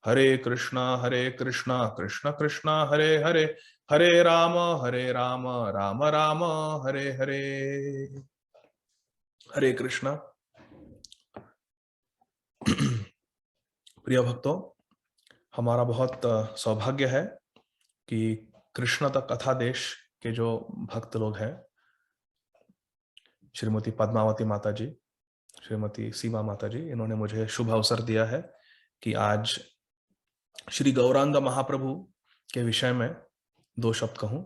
हरे कृष्णा कृष्ण कृष्ण हरे हरे, हरे राम राम राम हरे हरे। हरे कृष्णा। प्रिय भक्तों, हमारा बहुत सौभाग्य है कि कृष्ण तक कथा देश के जो भक्त लोग हैं, श्रीमती पद्मावती माता जी, श्रीमती सीमा माता जी, इन्होंने मुझे शुभ अवसर दिया है कि आज श्री गौरांग महाप्रभु के विषय में दो शब्द कहूं।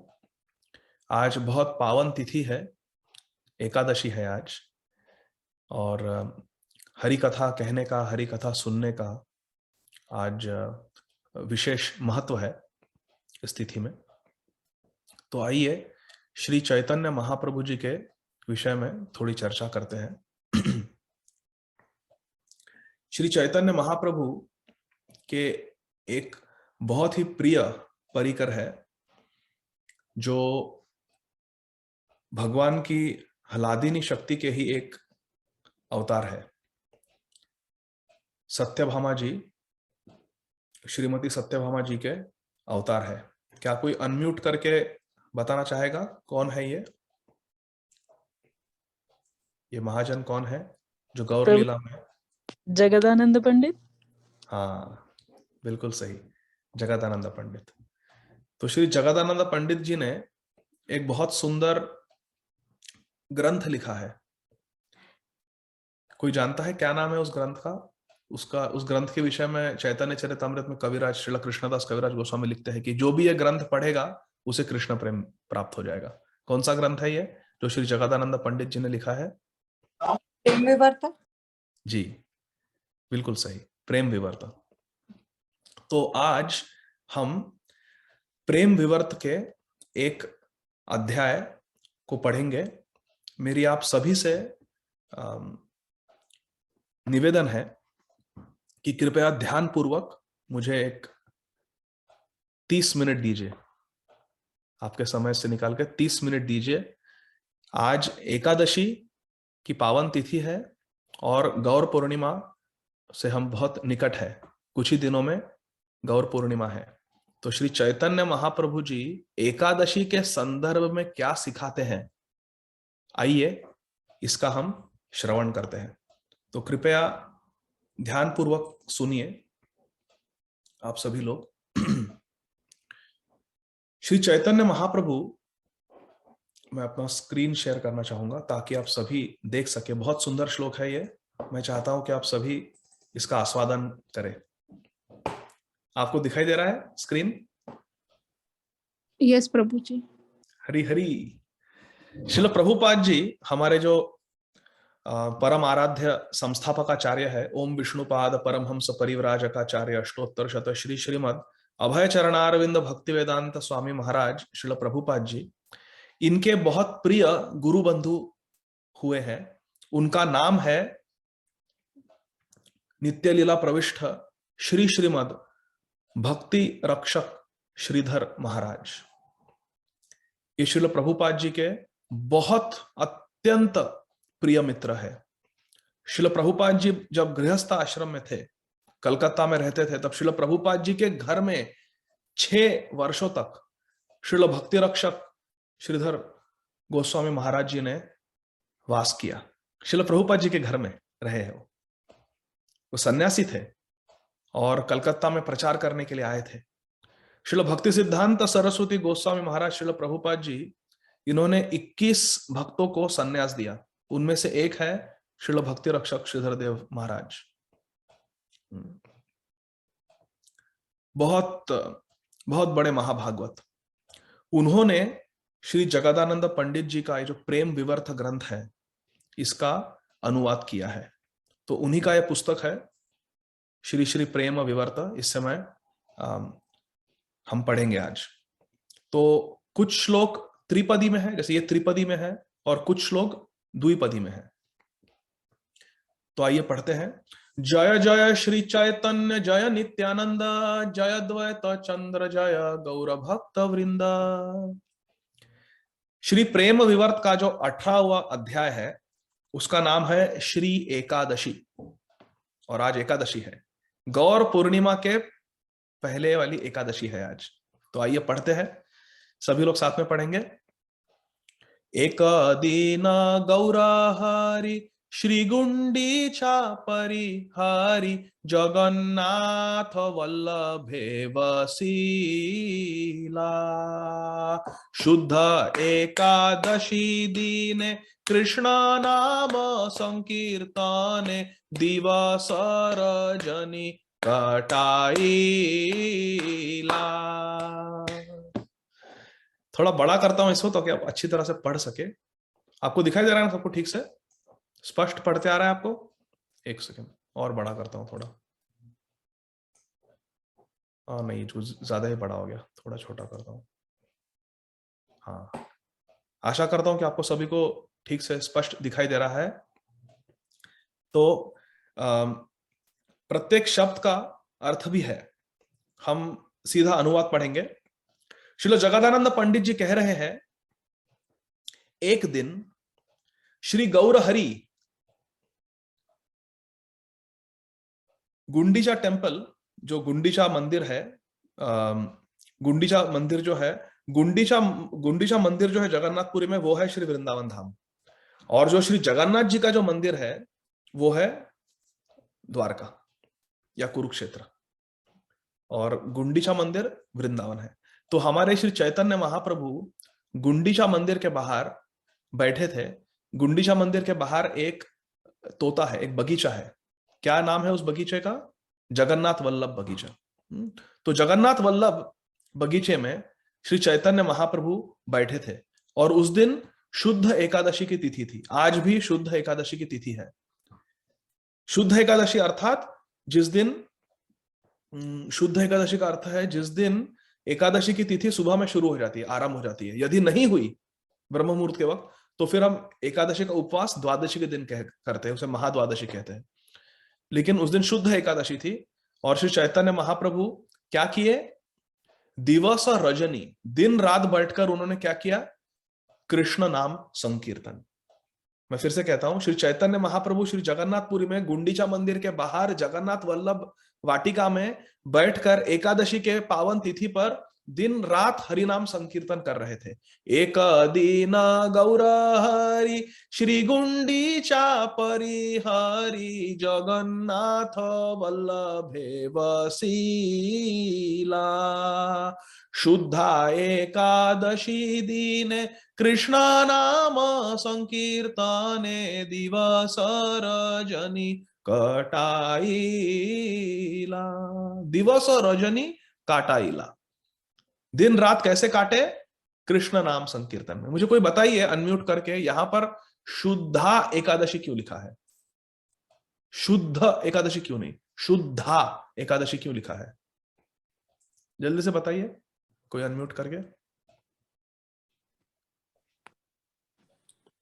आज बहुत पावन तिथि है, एकादशी है आज, और हरि कथा कहने का, हरि कथा सुनने का आज विशेष महत्व है इस तिथि में। तो आइए श्री चैतन्य महाप्रभु जी के विषय में थोड़ी चर्चा करते हैं। श्री चैतन्य महाप्रभु के एक बहुत ही प्रिय परिकर है, जो भगवान की हलादिनी शक्ति के ही एक अवतार है। सत्यभामा जी, श्रीमती सत्यभामा जी के अवतार है। क्या कोई अनम्यूट करके बताना चाहेगा कौन है ये महाजन कौन है जो गौर लीला में? जगदानंद पंडित। हाँ, बिल्कुल सही, जगदानंद पंडित। तो श्री जगदानंद पंडित जी ने एक बहुत सुंदर ग्रंथ लिखा है। कोई जानता है क्या नाम है उस ग्रंथ का? उस ग्रंथ के विषय में चैतन्य चरितामृत में कविराज श्रील कृष्णदास कविराज गोस्वामी लिखते हैं कि जो भी ये ग्रंथ पढ़ेगा उसे कृष्ण प्रेम प्राप्त हो जाएगा। कौन सा ग्रंथ है ये जो श्री जगदानंद पंडित जी ने लिखा है? प्रेम विवर्त। जी, बिल्कुल सही, प्रेम विवर्त। तो आज हम प्रेम विवर्त के एक अध्याय को पढ़ेंगे। मेरी आप सभी से निवेदन है कि कृपया ध्यान पूर्वक मुझे एक 30 मिनट दीजिए, आपके समय से निकाल के 30 मिनट दीजिए। आज एकादशी की पावन तिथि है और गौर पूर्णिमा से हम बहुत निकट है, कुछ ही दिनों में गौर पूर्णिमा है। तो श्री चैतन्य महाप्रभु जी एकादशी के संदर्भ में क्या सिखाते हैं, आइए इसका हम श्रवण करते हैं। तो कृपया ध्यानपूर्वक सुनिए आप सभी लोग। श्री चैतन्य महाप्रभु, मैं अपना स्क्रीन शेयर करना चाहूंगा ताकि आप सभी देख सके। बहुत सुंदर श्लोक है ये, मैं चाहता हूं कि आप सभी इसका आस्वादन करें। आपको दिखाई दे रहा है स्क्रीन? यस प्रभु जी। हरि हरि। श्रील प्रभुपाद जी हमारे जो परम आराध्य संस्थापकाचार्य है, ओम विष्णुपाद परमहंस परिव्राजकाचार्य अष्टोत्तर शत श्री श्रीमद अभय चरणारविंद भक्ति वेदांत स्वामी महाराज श्रील प्रभुपाद जी, इनके बहुत प्रिय गुरु बंधु हुए हैं। उनका नाम है नित्य लीला प्रविष्ट श्री श्रीमद भक्ति रक्षक श्रीधर महाराज। ये श्रील प्रभुपाद जी के बहुत अत्यंत प्रिय मित्र है। श्रील प्रभुपाद जी जब गृहस्थ आश्रम में थे, कलकत्ता में रहते थे, तब श्रील प्रभुपाद जी के घर में 6 वर्षों तक श्रील भक्ति रक्षक श्रीधर गोस्वामी महाराज जी ने वास किया। श्रील प्रभुपाद जी के घर में रहे हैं। वो सन्यासी थे और कलकत्ता में प्रचार करने के लिए आए थे। श्रील भक्ति सिद्धांत सरस्वती गोस्वामी महाराज श्रील प्रभुपाद जी, इन्होंने 21 भक्तों को सन्यास दिया। उनमें से एक है श्रील भक्ति रक्षक श्रीधर देव महाराज। बहुत बहुत बड़े महाभागवत। उन्होंने श्री जगदानंद पंडित जी का ये जो प्रेम विवर्त ग्रंथ है, इसका अनुवाद किया है। तो उन्हीं का यह पुस्तक है श्री श्री प्रेम विवर्त। इस समय हम पढ़ेंगे आज। तो कुछ श्लोक त्रिपदी में है, जैसे ये त्रिपदी में है, और कुछ श्लोक द्विपदी में है। तो आइए पढ़ते हैं। जय जय श्री चैतन्य जय नित्यानंद, जय द्वैत चंद्र जय गौर भक्त वृंदा। श्री प्रेम विवर्त का जो 18वां अध्याय है, उसका नाम है श्री एकादशी, और आज एकादशी है। गौर पूर्णिमा के पहले वाली एकादशी है आज। तो आइए पढ़ते हैं, सभी लोग साथ में पढ़ेंगे। एक दीन गौरहरि श्री गुंडीचा परिहारी जगन्नाथ वल्लभे वसीला शुद्ध एकादशी दीने कृष्ण नाम संकीर्तने दिवस रजनी कटाईला। थोड़ा बड़ा करता हूं इसको तो कि आप अच्छी तरह से पढ़ सके। आपको दिखाई दे रहा है ना सबको ठीक से? स्पष्ट पढ़ते आ रहा है आपको? एक सेकंड और बड़ा करता हूं थोड़ा। नहीं, जो ज्यादा ही बड़ा हो गया, थोड़ा छोटा करता हूं। हाँ, आशा करता हूं कि आपको सभी को ठीक से स्पष्ट दिखाई दे रहा है। तो प्रत्येक शब्द का अर्थ भी है। हम सीधा अनुवाद पढ़ेंगे। श्रील जगदानंद पंडित जी कह रहे हैं, एक दिन श्री गौरहरि गुंडीचा टेम्पल, जो गुंडीचा मंदिर है, गुंडीचा मंदिर जो है, गुंडीचा मंदिर जो है जगन्नाथपुरी में, वो है श्री वृंदावन धाम। और जो श्री जगन्नाथ जी का जो मंदिर है वो है द्वारका या कुरुक्षेत्र, और गुंडीचा मंदिर वृंदावन है। तो हमारे श्री चैतन्य महाप्रभु गुंडीचा मंदिर के बाहर बैठे थे। गुंडीचा मंदिर के बाहर एक तोता है, एक बगीचा है। क्या नाम है उस बगीचे का? जगन्नाथ वल्लभ बगीचा। तो जगन्नाथ वल्लभ बगीचे में श्री चैतन्य महाप्रभु बैठे थे, और उस दिन शुद्ध एकादशी की तिथि थी। आज भी शुद्ध एकादशी की तिथि है। शुद्ध एकादशी अर्थात जिस दिन, शुद्ध एकादशी का अर्थ है जिस दिन एकादशी की तिथि सुबह में शुरू हो जाती है, आरंभ हो जाती है। यदि नहीं हुई ब्रह्म मुहूर्त के वक्त, तो फिर हम एकादशी का उपवास द्वादशी के दिन करते हैं, उसे महाद्वादशी कहते हैं। लेकिन उस दिन शुद्ध एकादशी थी, और श्री चैतन्य महाप्रभु क्या किए? दिवस और रजनी, दिन रात बैठकर उन्होंने क्या किया? कृष्ण नाम संकीर्तन। मैं फिर से कहता हूं, श्री चैतन्य महाप्रभु श्री जगन्नाथपुरी में गुंडीचा मंदिर के बाहर जगन्नाथ वल्लभ वाटिका में बैठकर एकादशी के पावन तिथि पर दिन रात हरिनाम संकीर्तन कर रहे थे। एक दीन गौरहरि श्री गुंडीचा परिहारी जगन्नाथ वल्लभे वसीला शुद्धा एकादशी दीने कृष्ण नाम संकीर्तने दिवस रजनी कटाईला। दिवस और रजनी काटाईला, दिन रात कैसे काटे? कृष्ण नाम संकीर्तन में। मुझे कोई बताइए अनम्यूट करके, यहां पर शुद्धा एकादशी क्यों लिखा है? शुद्ध एकादशी क्यों नहीं, शुद्धा एकादशी क्यों लिखा है? जल्दी से बताइए कोई अनम्यूट करके।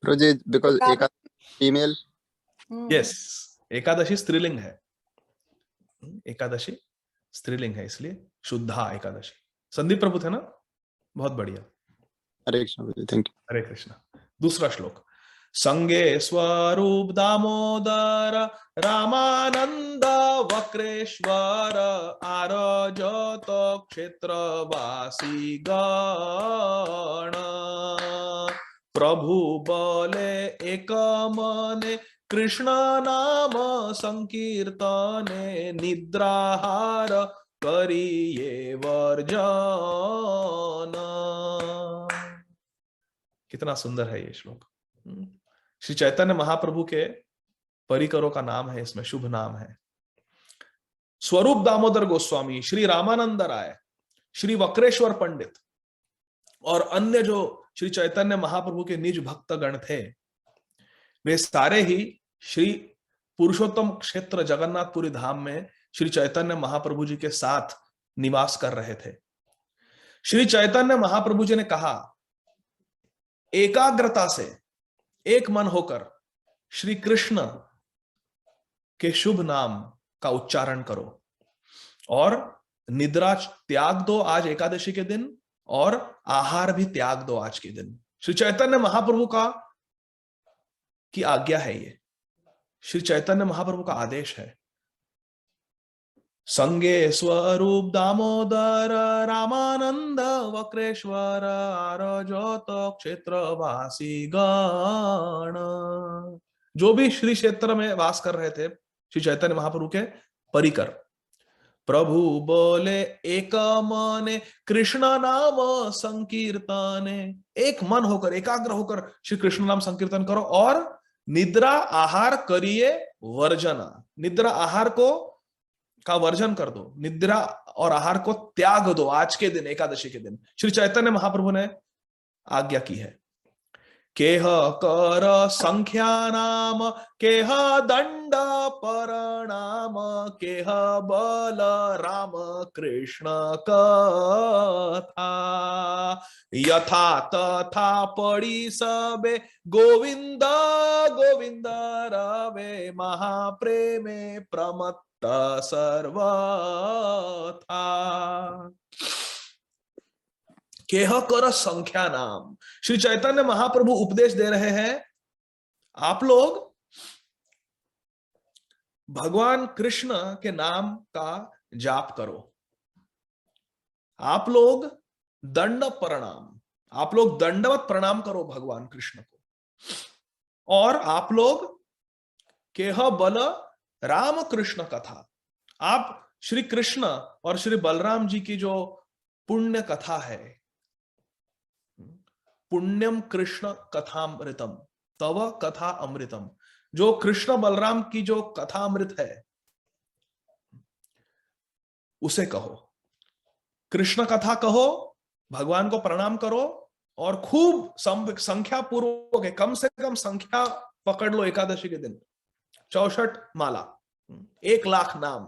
Because Ekadashi female. Yes, Ekadashi स्त्रीलिंग है। एकादशी स्त्रीलिंग है, इसलिए शुद्धा एकादशी। संदीप प्रभु थे ना? बहुत बढ़िया, हरे कृष्ण, थैंक यू। हरे कृष्ण। दूसरा श्लोक। संगे स्वरूप दामोदर रामानंद वक्रेश्वर आरजत क्षेत्रवासी गण प्रभु बोले एक मने कृष्ण नाम संकीर्तने निद्राहार करिए वर्जन। कितना सुंदर है ये श्लोक। श्री चैतन्य महाप्रभु के परिकरों का नाम है इसमें, शुभ नाम है। स्वरूप दामोदर गोस्वामी, श्री रामानंद राय, श्री वक्रेश्वर पंडित और अन्य जो श्री चैतन्य महाप्रभु के निज भक्तगण थे, वे सारे ही श्री पुरुषोत्तम क्षेत्र जगन्नाथपुरी धाम में श्री चैतन्य महाप्रभु जी के साथ निवास कर रहे थे। श्री चैतन्य महाप्रभु जी ने कहा, एकाग्रता से एक मन होकर श्री कृष्ण के शुभ नाम का उच्चारण करो और निद्रा त्याग दो आज एकादशी के दिन, और आहार भी त्याग दो आज के दिन। श्री चैतन्य महाप्रभु की आज्ञा है, ये श्री चैतन्य महाप्रभु का आदेश है। संगे स्वरूप दामोदर रामानंद वक्रेश्वर आरजोत क्षेत्रवासी गण। जो भी श्री क्षेत्र में वास कर रहे थे श्री चैतन्य महाप्रभु के परिकर, प्रभु बोले एक मने कृष्ण नाम संकीर्तने, एक मन होकर एकाग्र होकर श्री कृष्ण नाम संकीर्तन करो और निद्रा आहार करिए वर्जना, निद्रा आहार का वर्जन कर दो, निद्रा और आहार को त्याग दो आज के दिन, एकादशी के दिन श्री चैतन्य महाप्रभु ने आज्ञा की है। केह कर संख्या नाम, केह दंड परणाम, केह बल राम कृष्ण कथा, यथा तथा पड़ी सबे गोविंद गोविंद रवे, महाप्रेमे प्रमत्त सर्वथा। केह कर संख्या नाम, श्री चैतन्य महाप्रभु उपदेश दे रहे हैं, आप लोग भगवान कृष्ण के नाम का जाप करो, आप लोग दंड प्रणाम, आप लोग दंडवत प्रणाम करो भगवान कृष्ण को, और आप लोग केह बल राम कृष्ण कथा, आप श्री कृष्ण और श्री बलराम जी की जो पुण्य कथा है, पुण्यम कृष्ण कथामृतम तव कथा अमृतम, जो कृष्ण बलराम की जो कथा अमृत है उसे कहो, कृष्ण कथा कहो, भगवान को प्रणाम करो और खूब संख्या पूर्वक, कम से कम संख्या पकड़ लो एकादशी के दिन, 64 माला, 1,00,000 नाम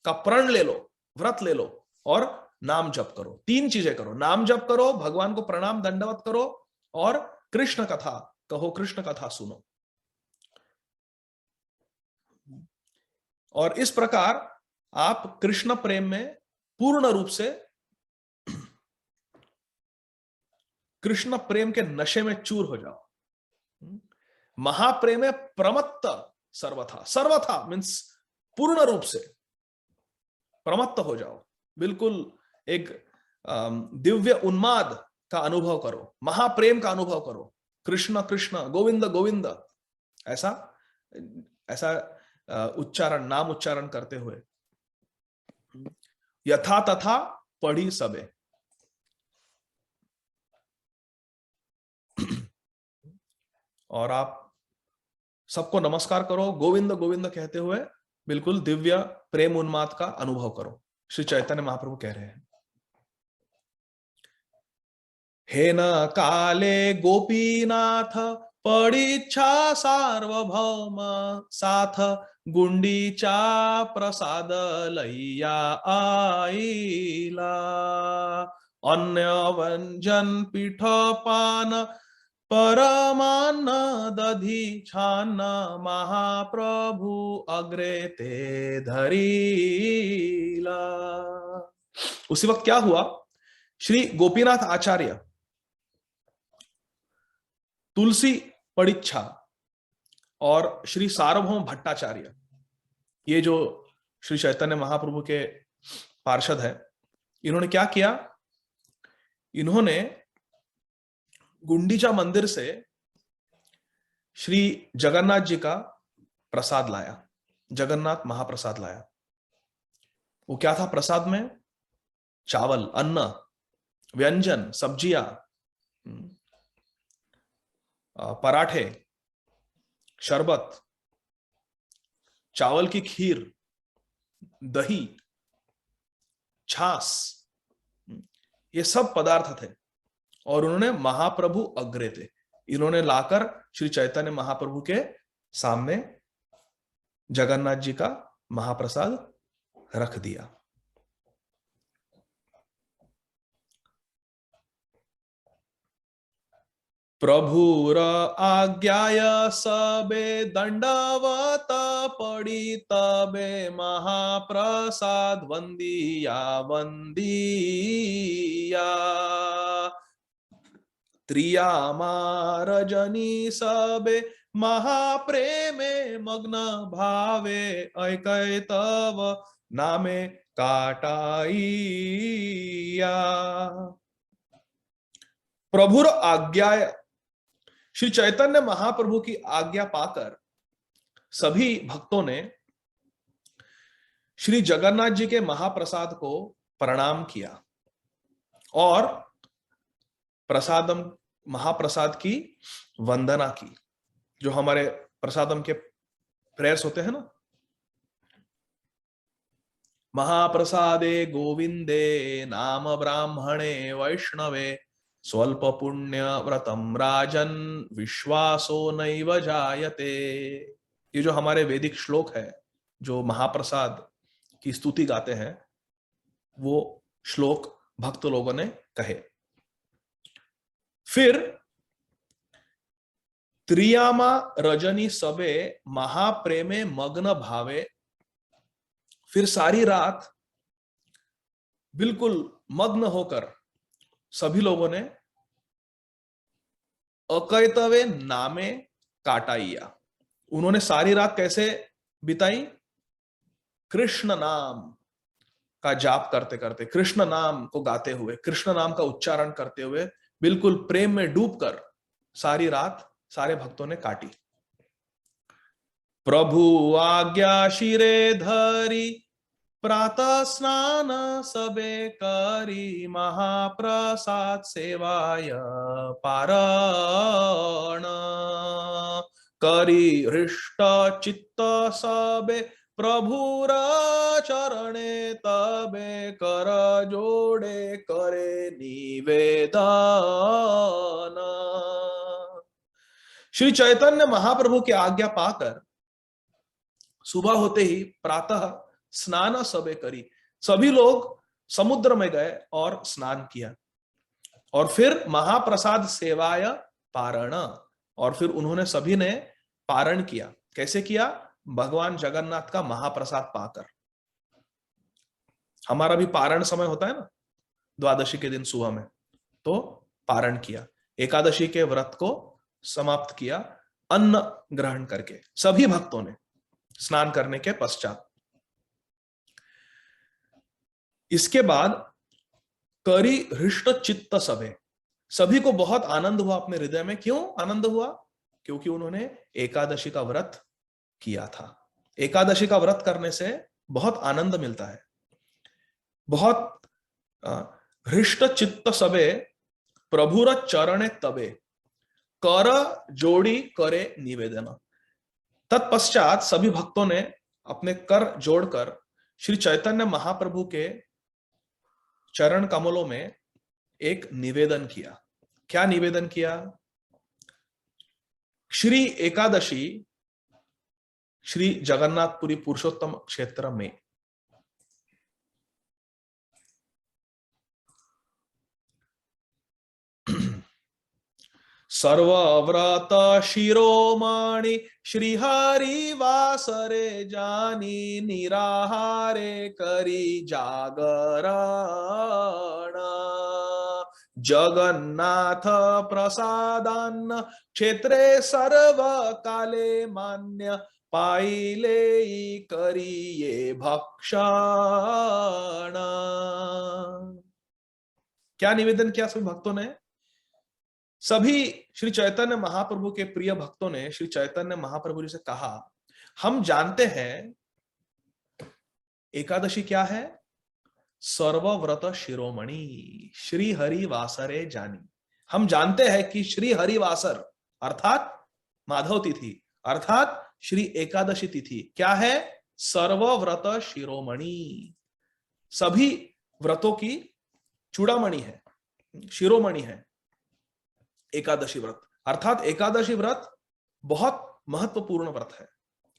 का प्रण ले लो, व्रत ले लो और नाम जप करो। 3 चीजें करो, नाम जप करो, भगवान को प्रणाम दंडवत करो और कृष्ण कथा कहो, कृष्ण कथा सुनो। और इस प्रकार आप कृष्ण प्रेम में पूर्ण रूप से, कृष्ण प्रेम के नशे में चूर हो जाओ। महाप्रेम में प्रमत्त सर्वथा, सर्वथा मीन्स पूर्ण रूप से प्रमत्त हो जाओ, बिल्कुल एक दिव्य उन्माद का अनुभव करो, महाप्रेम का अनुभव करो, कृष्ण कृष्ण गोविंद गोविंद ऐसा ऐसा उच्चारण, नाम उच्चारण करते हुए, यथा तथा पढ़ी सबे, और आप सबको नमस्कार करो, गोविंद गोविंद कहते हुए बिल्कुल दिव्य प्रेम उन्माद का अनुभव करो। श्री चैतन्य महाप्रभु कह रहे हैं, हे न काले गोपीनाथ परीक्षा सार्वभौम, साथ गुंडीचा प्रसाद लैया आईला, अन्य व्यंजन पीठ पान परमान्न दधी छान्न, महाप्रभु अग्रे ते धरीला। उसी वक्त क्या हुआ, श्री गोपीनाथ आचार्य, तुलसी परीक्षा और श्री सार्वभौम भट्टाचार्य, ये जो श्री चैतन्य महाप्रभु के पार्षद है, इन्होंने क्या किया, इन्होंने गुंडीचा मंदिर से श्री जगन्नाथ जी का प्रसाद लाया, जगन्नाथ महाप्रसाद लाया। वो क्या था प्रसाद में, चावल, अन्न, व्यंजन, सब्जियां, पराठे, शरबत, चावल की खीर, दही, छाछ, ये सब पदार्थ थे और उन्होंने महाप्रभु अग्रे थे, इन्होंने लाकर श्री चैतन्य महाप्रभु के सामने जगन्नाथ जी का महाप्रसाद रख दिया। प्रभुर आज्ञाय सबे दंडवत पड़ी तबे, महाप्रसाद वंदिया वंदिया, त्रिया मारजनी सबे महाप्रेमे मग्न भावे, ऐकै तव नामे काटाइया। प्रभुर आज्ञा, श्री चैतन्य महाप्रभु की आज्ञा पाकर सभी भक्तों ने श्री जगन्नाथ जी के महाप्रसाद को प्रणाम किया और प्रसादम महाप्रसाद की वंदना की। जो हमारे प्रसादम के प्रेयर्स होते हैं ना, महाप्रसादे गोविंदे नाम ब्राह्मणे वैष्णवे स्वल्प पुण्य व्रतम राजन विश्वासो नैव जायते। ये जो हमारे वैदिक श्लोक है, जो महाप्रसाद की स्तुति गाते हैं, वो श्लोक भक्त लोगों ने कहे। फिर त्रियामा रजनी सबे महाप्रेमे मग्न भावे, फिर सारी रात बिल्कुल मग्न होकर सभी लोगों ने अकैतवे नामे काटाइया। उन्होंने सारी रात कैसे बिताई? कृष्ण नाम का जाप करते करते, कृष्ण नाम को गाते हुए, कृष्ण नाम का उच्चारण करते हुए, बिल्कुल प्रेम में डूबकर सारी रात सारे भक्तों ने काटी। प्रभु आज्ञा शिरे धरी प्रातः स्नान सबे करी महाप्रसाद सेवाय पारण करी हृष्ट चित्त सबे प्रभुर चरणे तबे कर जोड़े करे निवेदन। श्री चैतन्य महाप्रभु की आज्ञा पाकर सुबह होते ही प्रातः स्नान सबे करी, सभी लोग समुद्र में गए और स्नान किया, और फिर महाप्रसाद सेवाय पारण, और फिर उन्होंने सभी ने पारण किया। कैसे किया? भगवान जगन्नाथ का महाप्रसाद पाकर। हमारा भी पारण समय होता है ना, द्वादशी के दिन सुबह में, तो पारण किया। एकादशी के व्रत को समाप्त किया अन्न ग्रहण करके सभी भक्तों ने स्नान करने के पश्चात। इसके बाद करी हृष्ट चित्त सभे, सभी को बहुत आनंद हुआ अपने हृदय में। क्यों आनंद हुआ? क्योंकि उन्होंने एकादशी का व्रत किया था। एकादशी का व्रत करने से बहुत आनंद मिलता है। बहुत हृष्ट चित्त सबे प्रभुर चरणे तबे कर जोड़ी करे निवेदन। तत्पश्चात सभी भक्तों ने अपने कर जोड़कर श्री चैतन्य महाप्रभु के चरण कमलों में एक निवेदन किया। क्या निवेदन किया? श्री एकादशी श्री जगन्नाथपुरी पुरुषोत्तम क्षेत्र में सर्वव्रत शिरोमणि श्रीहरि वासरे जानी निराहारे करी जागरण जगन्नाथ प्रसादान्न क्षेत्रे सर्व काले मान्य पाइले करिए भक्षण। क्या निवेदन किया सभी भक्तों ने? सभी श्री चैतन्य महाप्रभु के प्रिय भक्तों ने श्री चैतन्य महाप्रभु जी से कहा, हम जानते हैं एकादशी क्या है? सर्वव्रत शिरोमणि श्री हरि वासरे जानी। हम जानते हैं कि श्री हरि वासर अर्थात माधव तिथि अर्थात श्री एकादशी तिथि क्या है? सर्वव्रत शिरोमणि, सभी व्रतों की चूड़ामणि है, शिरोमणि है एकादशी व्रत। अर्थात एकादशी व्रत बहुत महत्वपूर्ण व्रत है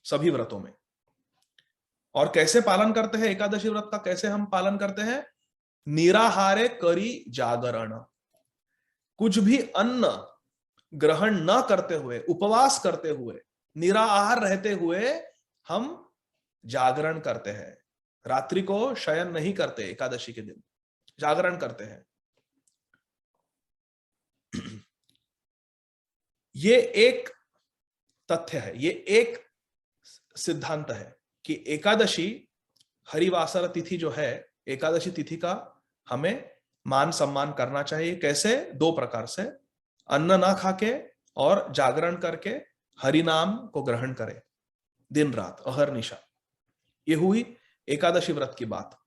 सभी व्रतों में। और कैसे पालन करते हैं एकादशी व्रत का? कैसे हम पालन करते हैं? निराहारे करी जागरण, कुछ भी अन्न ग्रहण न करते हुए, उपवास करते हुए, निराहार रहते हुए हम जागरण करते हैं। रात्रि को शयन नहीं करते, एकादशी के दिन जागरण करते हैं। ये एक तथ्य है, ये एक सिद्धांत है कि एकादशी हरिवासर तिथि जो है, एकादशी तिथि का हमें मान सम्मान करना चाहिए। कैसे? 2 प्रकार से, अन्न ना खाके और जागरण करके हरि नाम को ग्रहण करें दिन रात अहर्निशा। ये हुई एकादशी व्रत की बात।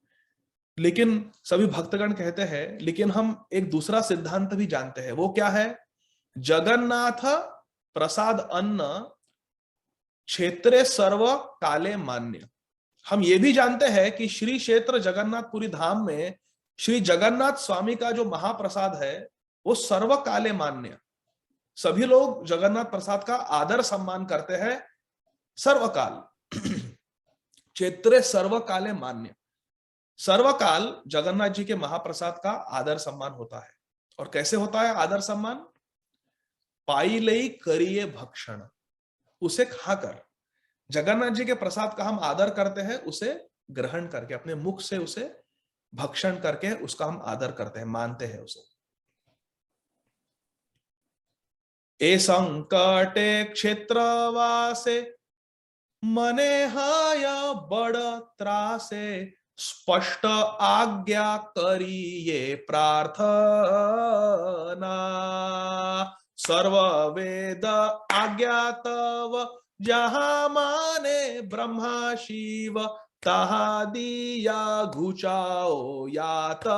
लेकिन सभी भक्तगण कहते हैं, लेकिन हम एक दूसरा सिद्धांत भी जानते हैं। वो क्या है? जगन्नाथ प्रसाद अन्न क्षेत्रे सर्व काले मान्य। हम ये भी जानते हैं कि श्री क्षेत्र जगन्नाथपुरी धाम में श्री जगन्नाथ स्वामी का जो महाप्रसाद है वो सर्व काले मान्य। सभी लोग जगन्नाथ प्रसाद का आदर सम्मान करते हैं सर्वकाल। क्षेत्रे सर्व काले मान्य, सर्वकाल जगन्नाथ जी के महाप्रसाद का आदर सम्मान होता है। और कैसे होता है आदर सम्मान? पाइलई करिए भक्षण, उसे खाकर, जगन्नाथ जी के प्रसाद का हम आदर करते हैं, उसे ग्रहण करके अपने मुख से उसे भक्षण करके उसका हम आदर करते हैं, मानते हैं उसे। ए संकटे क्षेत्रवासे मने हाय बड़ त्रासे, स्पष्ट आज्ञा करिए प्रार्थना, सर्व वेद आज्ञा तव, जहां माने ब्रह्मा शिव, तहा दिया घुचाओ यातना।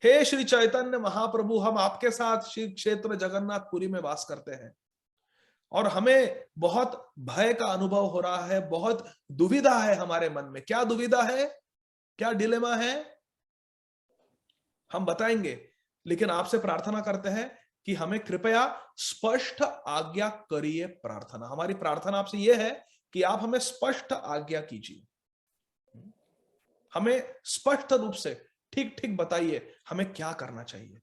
हे श्री चैतन्य महाप्रभु, हम आपके साथ श्री क्षेत्र जगन्नाथपुरी में वास करते हैं और हमें बहुत भय का अनुभव हो रहा है, बहुत दुविधा है हमारे मन में। क्या दुविधा है, क्या डिलेमा है, हम बताएंगे। लेकिन आपसे प्रार्थना करते हैं कि हमें कृपया स्पष्ट आज्ञा करिए प्रार्थना। हमारी प्रार्थना आपसे यह है कि आप हमें स्पष्ट आज्ञा कीजिए, हमें स्पष्ट रूप से ठीक ठीक बताइए हमें क्या करना चाहिए।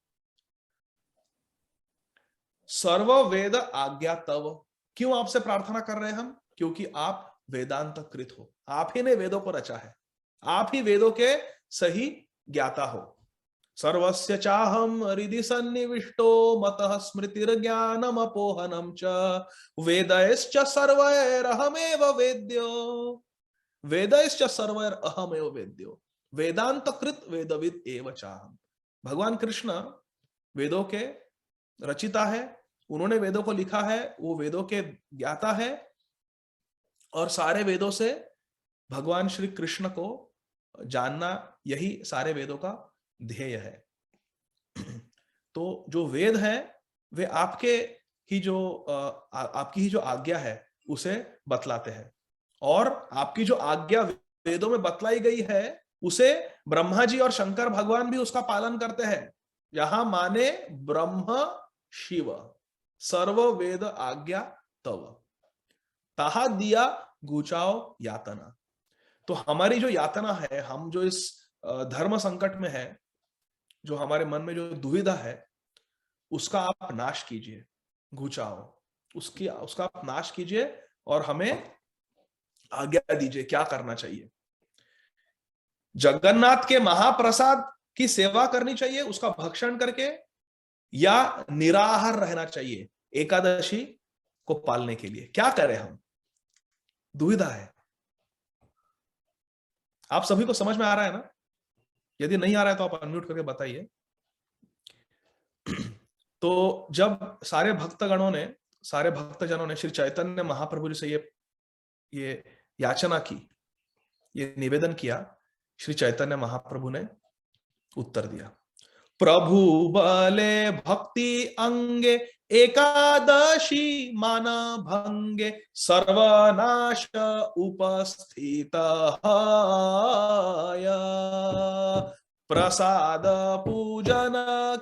सर्व वेद आज्ञा तव, क्यों आपसे प्रार्थना कर रहे हैं हम? क्योंकि आप वेदांत कृत हो, आप ही ने वेदों को रचा है, आप ही वेदों के सही ज्ञाता हो। सर्वस्य चाहम हृदि सन्निविष्टो मतः स्मृतिर्ज्ञानम अपोहनम च, वेदैश्च सर्वैरहमेव वेद्यो, वेदैश्च सर्वैरहमेव वेद्यो, वेदांत कृत वेदविद एव चाहम। भगवान कृष्ण वेदों के रचिता है, उन्होंने वेदों को लिखा है, वो वेदों के ज्ञाता है और सारे वेदों से भगवान श्री कृष्ण को जानना, यही सारे वेदों का ध्येय है। तो जो वेद है वे आपके ही जो आपकी ही जो आज्ञा है उसे बतलाते हैं, और आपकी जो आज्ञा वेदों में बतलाई गई है उसे ब्रह्मा जी और शंकर भगवान भी उसका पालन करते हैं। यहां माने ब्रह्म शिव, सर्व वेद आज्ञा तव, ताहा दिया घुचाओ यातना। तो हमारी जो यातना है, हम जो इस धर्म संकट में है, जो हमारे मन में जो दुविधा है, उसका आप नाश कीजिए, घुचाओ उसका आप नाश कीजिए और हमें आज्ञा दीजिए क्या करना चाहिए। जगन्नाथ के महाप्रसाद की सेवा करनी चाहिए उसका भक्षण करके, या निराहार रहना चाहिए एकादशी को पालने के लिए? क्या करें हम? दुविधा है। आप सभी को समझ में आ रहा है ना? यदि नहीं आ रहा है तो आप अनम्यूट करके बताइए। तो जब सारे भक्तजनों ने श्री चैतन्य महाप्रभु जी से ये याचना की, ये निवेदन किया, श्री चैतन्य महाप्रभु ने उत्तर दिया, प्रभु बले भक्ति अंगे, एकादशी माना भंगे, सर्वनाश उपस्थित प्रसाद पूजन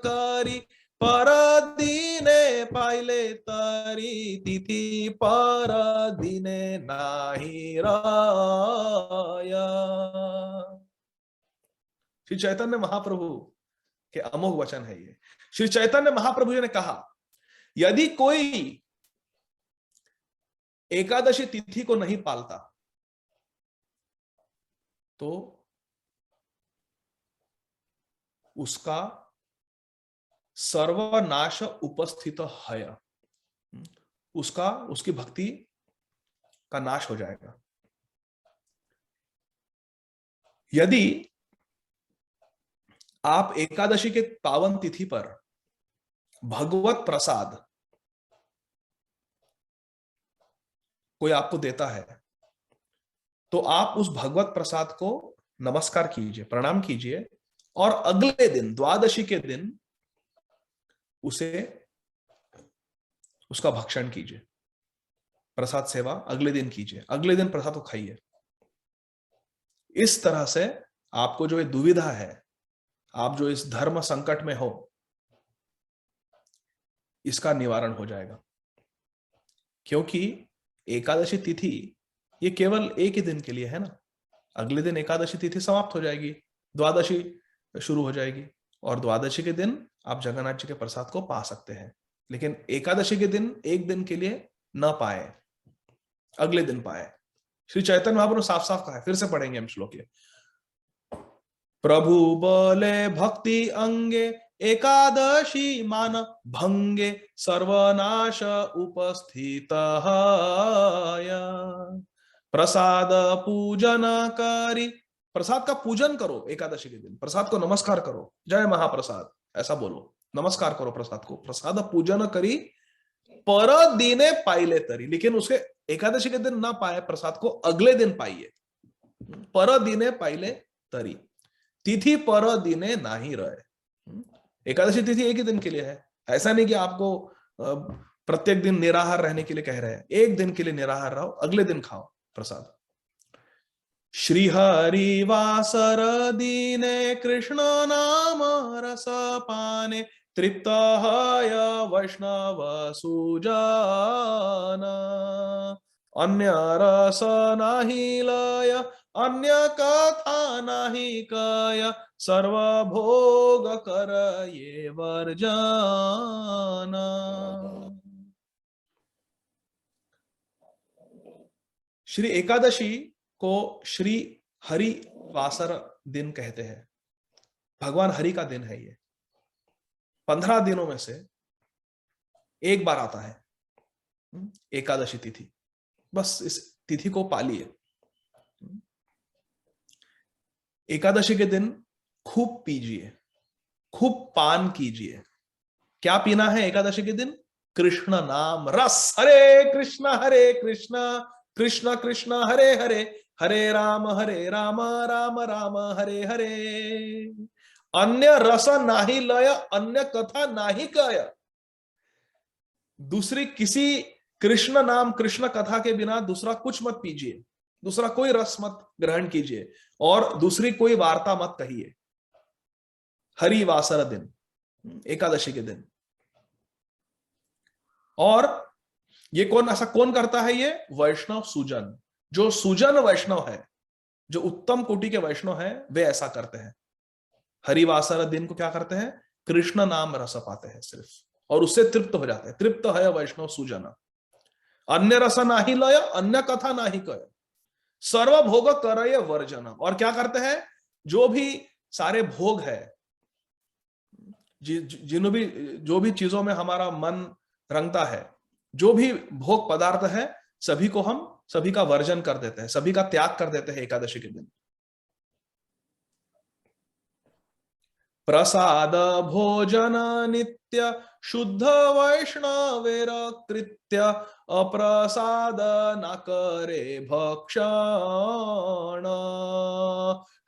करी, पर दिने पाइले तरी, तिथि पर दिने नाही राया। श्री चैतन्य महाप्रभु के अमोघ वचन है ये। श्री चैतन्य महाप्रभु जी ने कहा, यदि कोई एकादशी तिथि को नहीं पालता तो उसका सर्वनाश उपस्थित है, उसकी भक्ति का नाश हो जाएगा। यदि आप एकादशी के पावन तिथि पर भगवत प्रसाद कोई आपको देता है, तो आप उस भगवत प्रसाद को नमस्कार कीजिए, प्रणाम कीजिए, और अगले दिन द्वादशी के दिन उसका भक्षण कीजिए। प्रसाद सेवा अगले दिन कीजिए, अगले दिन प्रसाद को खाइए। इस तरह से आपको जो ये दुविधा है, आप जो इस धर्म संकट में हो, इसका निवारण हो जाएगा। क्योंकि एकादशी तिथि ये केवल एक ही दिन के लिए है ना। अगले दिन एकादशी तिथि समाप्त हो जाएगी, द्वादशी शुरू हो जाएगी, और द्वादशी के दिन आप जगन्नाथ जी के प्रसाद को पा सकते हैं। लेकिन एकादशी के दिन एक दिन के लिए न पाए, अगले दिन पाए। श्री चैतन्य महाप्रभु ने साफ साफ कहा है, फिर से पढ़ेंगे हम श्लोक ये। प्रभु बोले भक्ति अंगे एकादशी मान भंगे सर्वनाश उपस्थित प्रसाद पूजन करी। प्रसाद का पूजन करो एकादशी के दिन, प्रसाद को नमस्कार करो, जय महाप्रसाद ऐसा बोलो, नमस्कार करो प्रसाद को। प्रसाद पूजन करी पर दिने पाइले तरी। लेकिन उसे एकादशी के दिन ना पाए प्रसाद को, अगले दिन पाइए। पर दिने पाइले तरी, तिथि पर दिने नाही रहे। एकादशी तिथि एक ही दिन के लिए है। ऐसा नहीं कि आपको प्रत्येक दिन निराहार रहने के लिए कह रहे हैं। एक दिन के लिए निराहार रहो, अगले दिन खाओ प्रसाद। श्री हरि वासर दीने कृष्ण नाम रस पाने तृप्त हय वैष्णव सुजान। अन्य रस नाही लय अन्य कथा नाही कय सर्वभोग कर ये वर्जन। श्री एकादशी को श्री हरि वासर दिन कहते हैं। भगवान हरि का दिन है ये। 15 दिनों में से एक बार आता है एकादशी तिथि। बस इस तिथि को पालिए। एकादशी के दिन खूब पीजिए, खूब पान कीजिए। क्या पीना है एकादशी के दिन? कृष्ण नाम रस। हरे कृष्ण कृष्ण कृष्ण हरे हरे, हरे राम राम राम हरे हरे। अन्य रस नाही लय अन्य कथा नाही कय। दूसरी किसी कृष्ण नाम कृष्ण कथा के बिना दूसरा कुछ मत पीजिए, दूसरा कोई रस मत ग्रहण कीजिए, और दूसरी कोई वार्ता मत कहिए। हरि वासर दिन, एकादशी के दिन। और ये ऐसा कौन करता है? ये वैष्णव सुजन। जो सुजन वैष्णव है, जो उत्तम कोटि के वैष्णव है, वे ऐसा करते हैं। हरिवासर दिन को क्या करते हैं? कृष्ण नाम रस पाते हैं सिर्फ, और उससे तृप्त हो जाते हैं। तृप्त है वैष्णव सुजन। अन्य रस नाही लय अन्य कथा नाही कय सर्व भोग करय वर्जन। और क्या करते हैं? जो भी सारे भोग है, जो भी चीजों में हमारा मन रंगता है, जो भी भोग पदार्थ है, सभी का वर्जन कर देते हैं, सभी का त्याग कर देते हैं एकादशी के दिन। प्रसाद भोजन नित्य शुद्ध वैष्णवेर कृत्य अप्रसाद न करे भक्षण।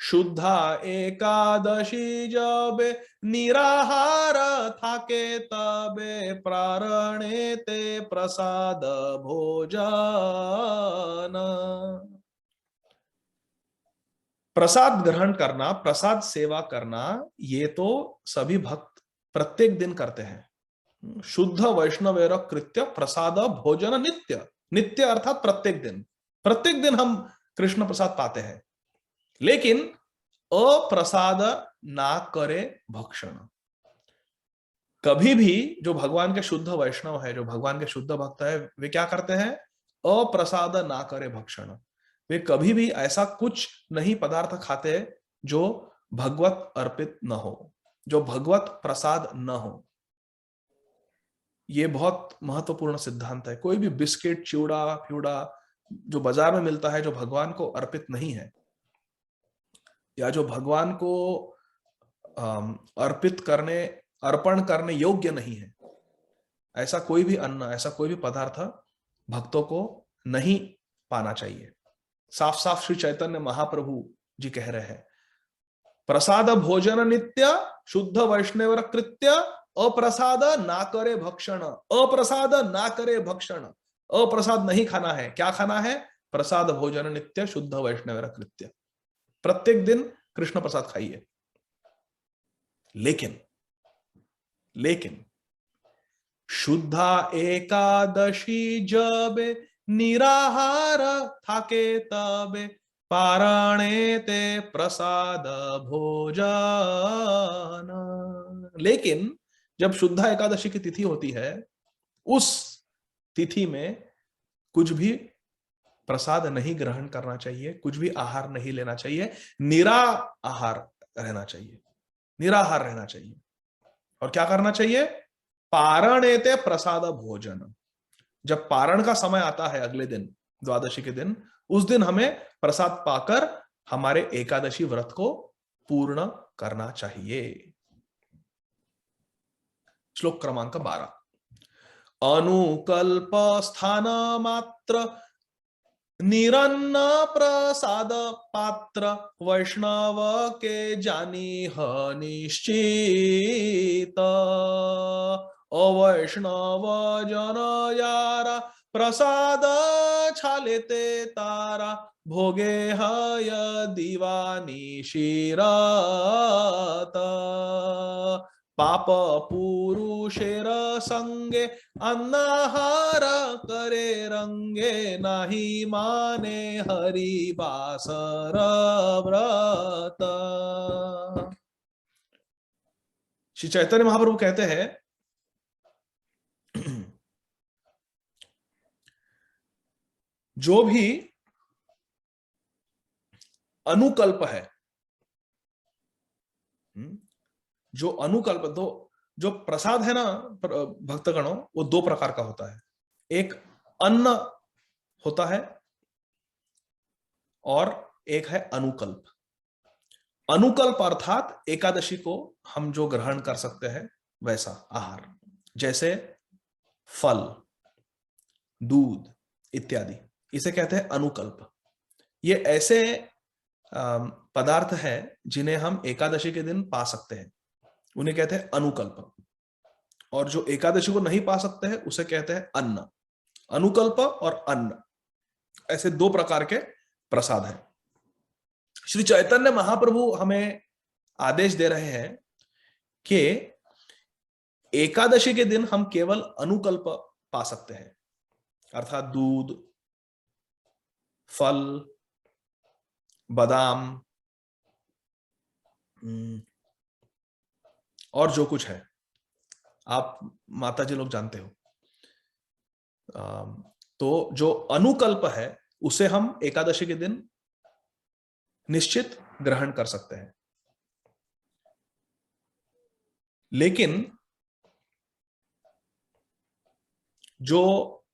शुद्धा एकादशी जबे निराहार थाके तबे प्रारणे ते प्रसाद भोजन। प्रसाद ग्रहण करना, प्रसाद सेवा करना, ये तो सभी भक्त प्रत्येक दिन करते हैं। शुद्ध वैष्णवेर कृत्य प्रसाद भोजन नित्य। नित्य अर्थात प्रत्येक दिन हम कृष्ण प्रसाद पाते हैं। लेकिन अप्रसाद ना करे भक्षण। कभी भी जो भगवान के शुद्ध वैष्णव है, जो भगवान के शुद्ध भक्त है, वे क्या करते हैं? अप्रसाद ना करे भक्षण। वे कभी भी ऐसा कुछ नहीं पदार्थ खाते जो भगवत अर्पित न हो, जो भगवत प्रसाद न हो। ये बहुत महत्वपूर्ण सिद्धांत है। कोई भी बिस्किट, चिवड़ा, फ्यूड़ा जो बाजार में मिलता है, जो भगवान को अर्पित नहीं है, या जो भगवान को अर्पण करने योग्य नहीं है, ऐसा कोई भी अन्न, ऐसा कोई भी पदार्थ भक्तों को नहीं पाना चाहिए। साफ साफ श्री चैतन्य महाप्रभु जी कह रहे हैं, प्रसाद भोजन नित्य शुद्ध वैष्णव कृत्य अप्रसाद ना करे भक्षण। अप्रसाद ना करे भक्षण, अप्रसाद नहीं खाना है। क्या खाना है? प्रसाद भोजन नित्य शुद्ध वैष्णव कृत्य। प्रत्येक दिन कृष्ण प्रसाद खाइए। लेकिन शुद्धा एकादशी जब निराहार थाके तबे पारणे ते प्रसाद भोजन। लेकिन जब शुद्धा एकादशी की तिथि होती है, उस तिथि में कुछ भी प्रसाद नहीं ग्रहण करना चाहिए, कुछ भी आहार नहीं लेना चाहिए, निराहार रहना चाहिए, निराहार रहना चाहिए। और क्या करना चाहिए? पारणेते प्रसाद भोजन। जब पारण का समय आता है अगले दिन, द्वादशी के दिन, उस दिन हमें प्रसाद पाकर हमारे एकादशी व्रत को पूर्ण करना चाहिए। श्लोक क्रमांक 12। अनुकल्प स्थान मात्र निरन्न प्रसाद पात्र वैष्णव के जानी निश्चित। अवैष्णव जन यारा प्रसाद छालेते तारा भोगे हय दीवानी शिरत। पाप पुरुषेर संगे अन्नाहार करे रंगे नाही माने हरि बासर व्रत। श्री चैतन्य महाप्रभु कहते हैं, जो भी अनुकल्प है, जो अनुकल्प, जो प्रसाद है ना भक्तगणों, वो दो प्रकार का होता है। एक अन्न होता है और एक है अनुकल्प। अनुकल्प अर्थात एकादशी को हम जो ग्रहण कर सकते हैं वैसा आहार, जैसे फल, दूध इत्यादि, इसे कहते हैं अनुकल्प। ये ऐसे पदार्थ है जिन्हें हम एकादशी के दिन पा सकते हैं, उन्हें कहते हैं अनुकल्प। और जो एकादशी को नहीं पा सकते हैं उसे कहते हैं अन्न। अनुकल्प और अन्न, ऐसे दो प्रकार के प्रसाद हैं। श्री चैतन्य महाप्रभु हमें आदेश दे रहे हैं कि एकादशी के दिन हम केवल अनुकल्प पा सकते हैं, अर्थात दूध, फल, बादाम और जो कुछ है, आप माताजी लोग जानते हो। तो जो अनुकल्प है उसे हम एकादशी के दिन निश्चित ग्रहण कर सकते हैं। लेकिन जो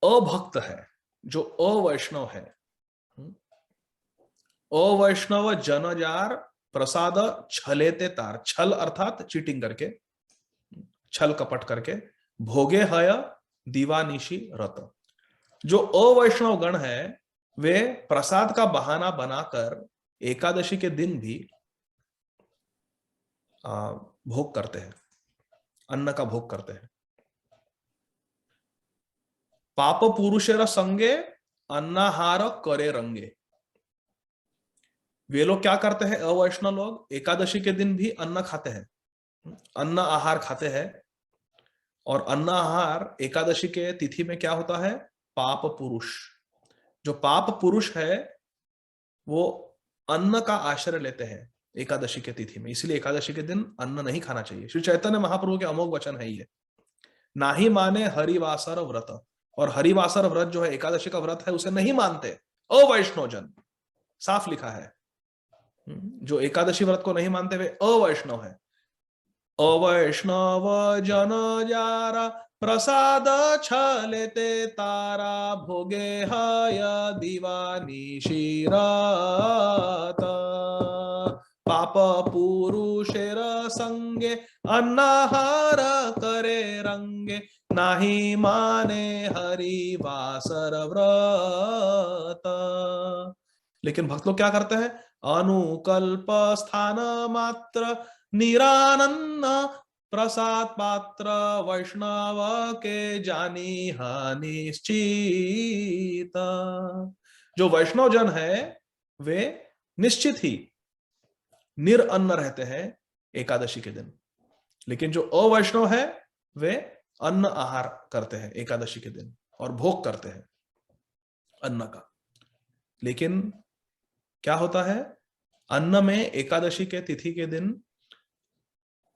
अभक्त है, जो अवैष्णव है, अवैष्णव जनजार प्रसाद छलेते तार, छल अर्थात चीटिंग करके, छल कपट करके, भोगे हय दीवानिशी रत। जो अवैष्णव गण है वे प्रसाद का बहाना बनाकर एकादशी के दिन भी भोग करते हैं, अन्न का भोग करते हैं। पाप पुरुषेर संगे अन्नाहार करे रंगे। वे लोग क्या करते हैं? अवैष्णव लोग एकादशी के दिन भी अन्न खाते हैं, अन्न आहार खाते हैं। और अन्न आहार एकादशी के तिथि में क्या होता है? पाप पुरुष। जो पाप पुरुष है वो अन्न का आश्रय लेते हैं एकादशी के तिथि में, इसलिए एकादशी के दिन अन्न नहीं खाना चाहिए। श्री चैतन्य महाप्रभु के अमोघ वचन है ये। नाही माने हरिवासर व्रत, और हरिवासर व्रत जो है एकादशी का व्रत है उसे नहीं मानते अवैष्णव जन, साफ लिखा है। जो एकादशी व्रत को नहीं मानते वे अवैष्णव है। अवैष्णव जन जारा प्रसाद छलेते तारा भोगे हय दिवानी शिरात पाप पुरुषेर संगे अन्नाहार करे रंगे नाही माने हरि वासर व्रत। लेकिन भक्त लोग क्या करते हैं? अनुकल्प स्थान मात्र निरानन्न प्रसाद पात्र वैष्णव के जानी निश्चित। जो वैष्णव जन है वे निश्चित ही निरअन्न रहते हैं एकादशी के दिन, लेकिन जो अवैष्णव है वे अन्न आहार करते हैं एकादशी के दिन और भोग करते हैं अन्न का। लेकिन क्या होता है? अन्न में एकादशी के तिथि के दिन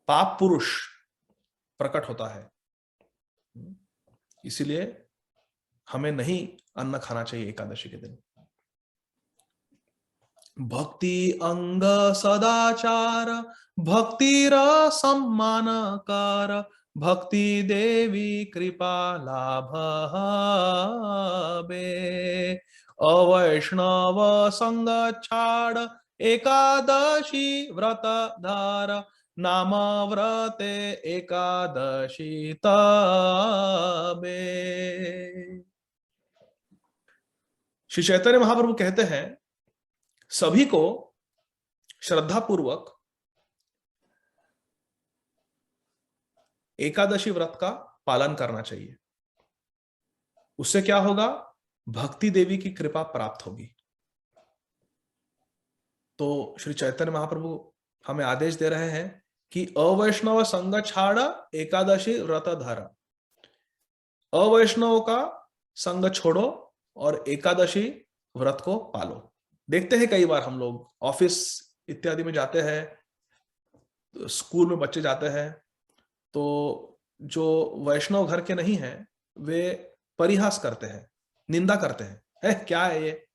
पाप पुरुष प्रकट होता है, इसीलिए हमें नहीं अन्न खाना चाहिए एकादशी के दिन। भक्ति अंग सदाचार भक्तिर सम्मानकार भक्ति देवी कृपा लाभ बे अवैष्णव संग छाड़ एकादशी व्रत धार नाम व्रते एकादशी तबे। श्री चैतन्य महाप्रभु कहते हैं सभी को श्रद्धा पूर्वक एकादशी व्रत का पालन करना चाहिए। उससे क्या होगा? भक्ति देवी की कृपा प्राप्त होगी। तो श्री चैतन्य महाप्रभु हमें आदेश दे रहे हैं कि अवैष्णव संग छाड़ एकादशी व्रत धारा। अवैष्णव का संग छोड़ो और एकादशी व्रत को पालो। देखते हैं कई बार हम लोग ऑफिस इत्यादि में जाते हैं, स्कूल में बच्चे जाते हैं, तो जो वैष्णव घर के नहीं हैं वे परिहास करते हैं, निंदा करते हैं, क्या है ये,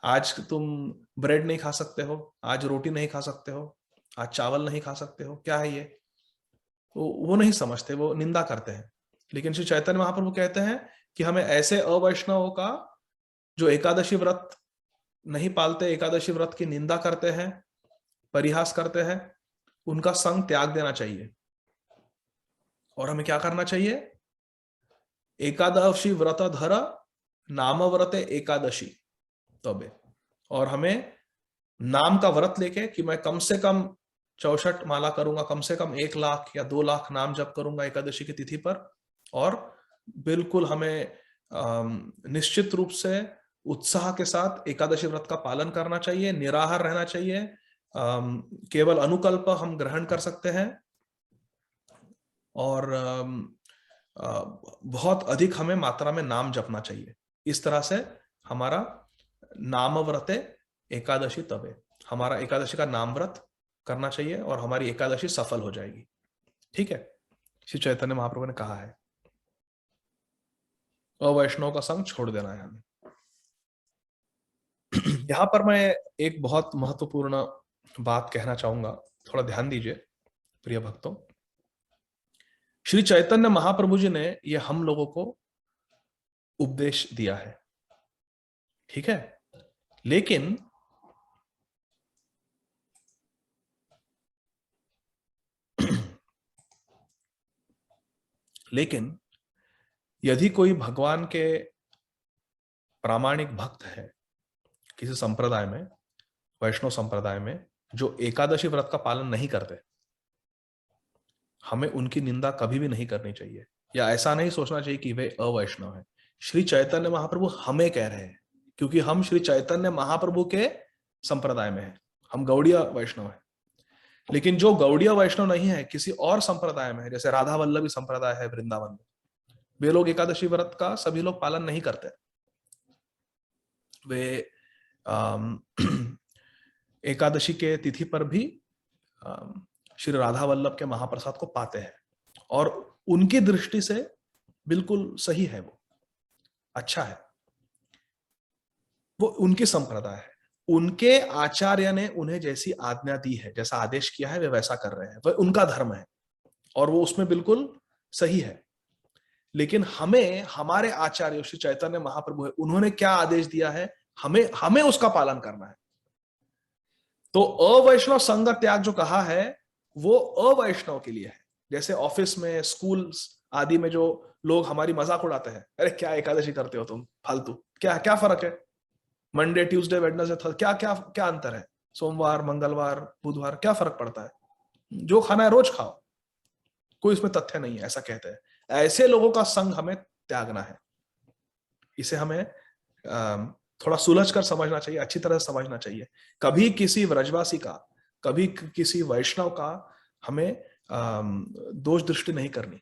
आज तुम ब्रेड नहीं खा सकते हो, आज रोटी नहीं खा सकते हो, आज चावल नहीं खा सकते हो, क्या है ये। तो वो नहीं समझते, वो निंदा करते हैं। लेकिन श्री चैतन्य महाप्रभु कहते हैं कि हमें ऐसे अवैष्णवों का जो एकादशी व्रत नहीं पालते, एकादशी व्रत की निंदा करते हैं, परिहास करते हैं, उनका संग त्याग देना चाहिए। और हमें क्या करना चाहिए? एकादशी व्रत धर नाम व्रते एकादशी तबे। और हमें नाम का व्रत लेके कि मैं कम से कम 64 माला करूंगा, कम से कम 1 लाख या 2 लाख नाम जप करूंगा एकादशी की तिथि पर। और बिल्कुल हमें निश्चित रूप से उत्साह के साथ एकादशी व्रत का पालन करना चाहिए, निराहार रहना चाहिए। केवल अनुकल्प हम ग्रहण कर सकते हैं और बहुत अधिक हमें मात्रा में नाम जपना चाहिए। इस तरह से हमारा नाम व्रते एकादशी तबे, हमारा एकादशी का नाम व्रत करना चाहिए और हमारी एकादशी सफल हो जाएगी। ठीक है, श्री चैतन्य महाप्रभु ने कहा है अवैष्णव का संग छोड़ देना है हमें। यहां पर मैं एक बहुत महत्वपूर्ण बात कहना चाहूंगा, थोड़ा ध्यान दीजिए प्रिय भक्तों। श्री चैतन्य महाप्रभु जी ने यह हम लोगों को उपदेश दिया है, ठीक है, लेकिन यदि कोई भगवान के प्रामाणिक भक्त है किसी संप्रदाय में, वैष्णव संप्रदाय में, जो एकादशी व्रत का पालन नहीं करते, हमें उनकी निंदा कभी भी नहीं करनी चाहिए, या ऐसा नहीं सोचना चाहिए कि वे अवैष्णव हैं। श्री चैतन्य महाप्रभु हमें कह रहे हैं, क्योंकि हम श्री चैतन्य महाप्रभु के संप्रदाय में हैं, हम गौड़ीय वैष्णव हैं। लेकिन जो गौड़ीय वैष्णव नहीं है, किसी और संप्रदाय में है, जैसे राधा वल्लभी संप्रदाय है वृंदावन में, वे लोग एकादशी व्रत का सभी लोग पालन नहीं करते। वे एकादशी के तिथि पर भी श्री राधा वल्लभ के महाप्रसाद को पाते हैं और उनकी दृष्टि से बिल्कुल सही है, वो अच्छा है, वो उनकी संप्रदाय है, उनके आचार्य ने उन्हें जैसी आज्ञा दी है, जैसा आदेश किया है, वे वैसा कर रहे हैं, वह उनका धर्म है और वो उसमें बिल्कुल सही है। लेकिन हमें हमारे आचार्य श्री चैतन्य महाप्रभु है, उन्होंने क्या आदेश दिया है, हमें उसका पालन करना है। तो अवैष्णव संग त्याग जो कहा है वो अवैष्णव के लिए है। जैसे ऑफिस में, स्कूल आदि में जो लोग हमारी मजाक उड़ाते हैं, अरे क्या एकादशी करते हो तुम, फालतू, क्या क्या फर्क है, मंडे ट्यूसडे वेडनेसडे क्या क्या क्या अंतर है, सोमवार मंगलवार बुधवार क्या फर्क पड़ता है, जो खाना है रोज खाओ, कोई इसमें तथ्य नहीं है, ऐसा कहते हैं। ऐसे लोगों का संग हमें त्यागना है। इसे हमें थोड़ा सुलझ कर समझना चाहिए, अच्छी तरह से समझना चाहिए। कभी किसी व्रजवासी का, कभी किसी वैष्णव का हमें दोष दृष्टि नहीं करनी,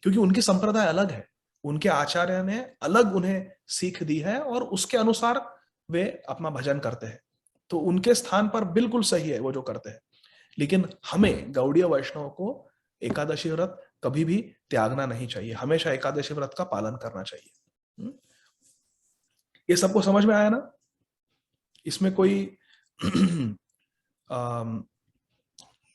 क्योंकि उनकी संप्रदाय अलग है, उनके आचार्य ने अलग उन्हें सीख दी है और उसके अनुसार वे अपना भजन करते हैं। तो उनके स्थान पर बिल्कुल सही है वो जो करते हैं, लेकिन हमें गौड़ीय वैष्णव को एकादशी व्रत कभी भी त्यागना नहीं चाहिए, हमेशा एकादशी व्रत का पालन करना चाहिए। ये सबको समझ में आया ना? इसमें कोई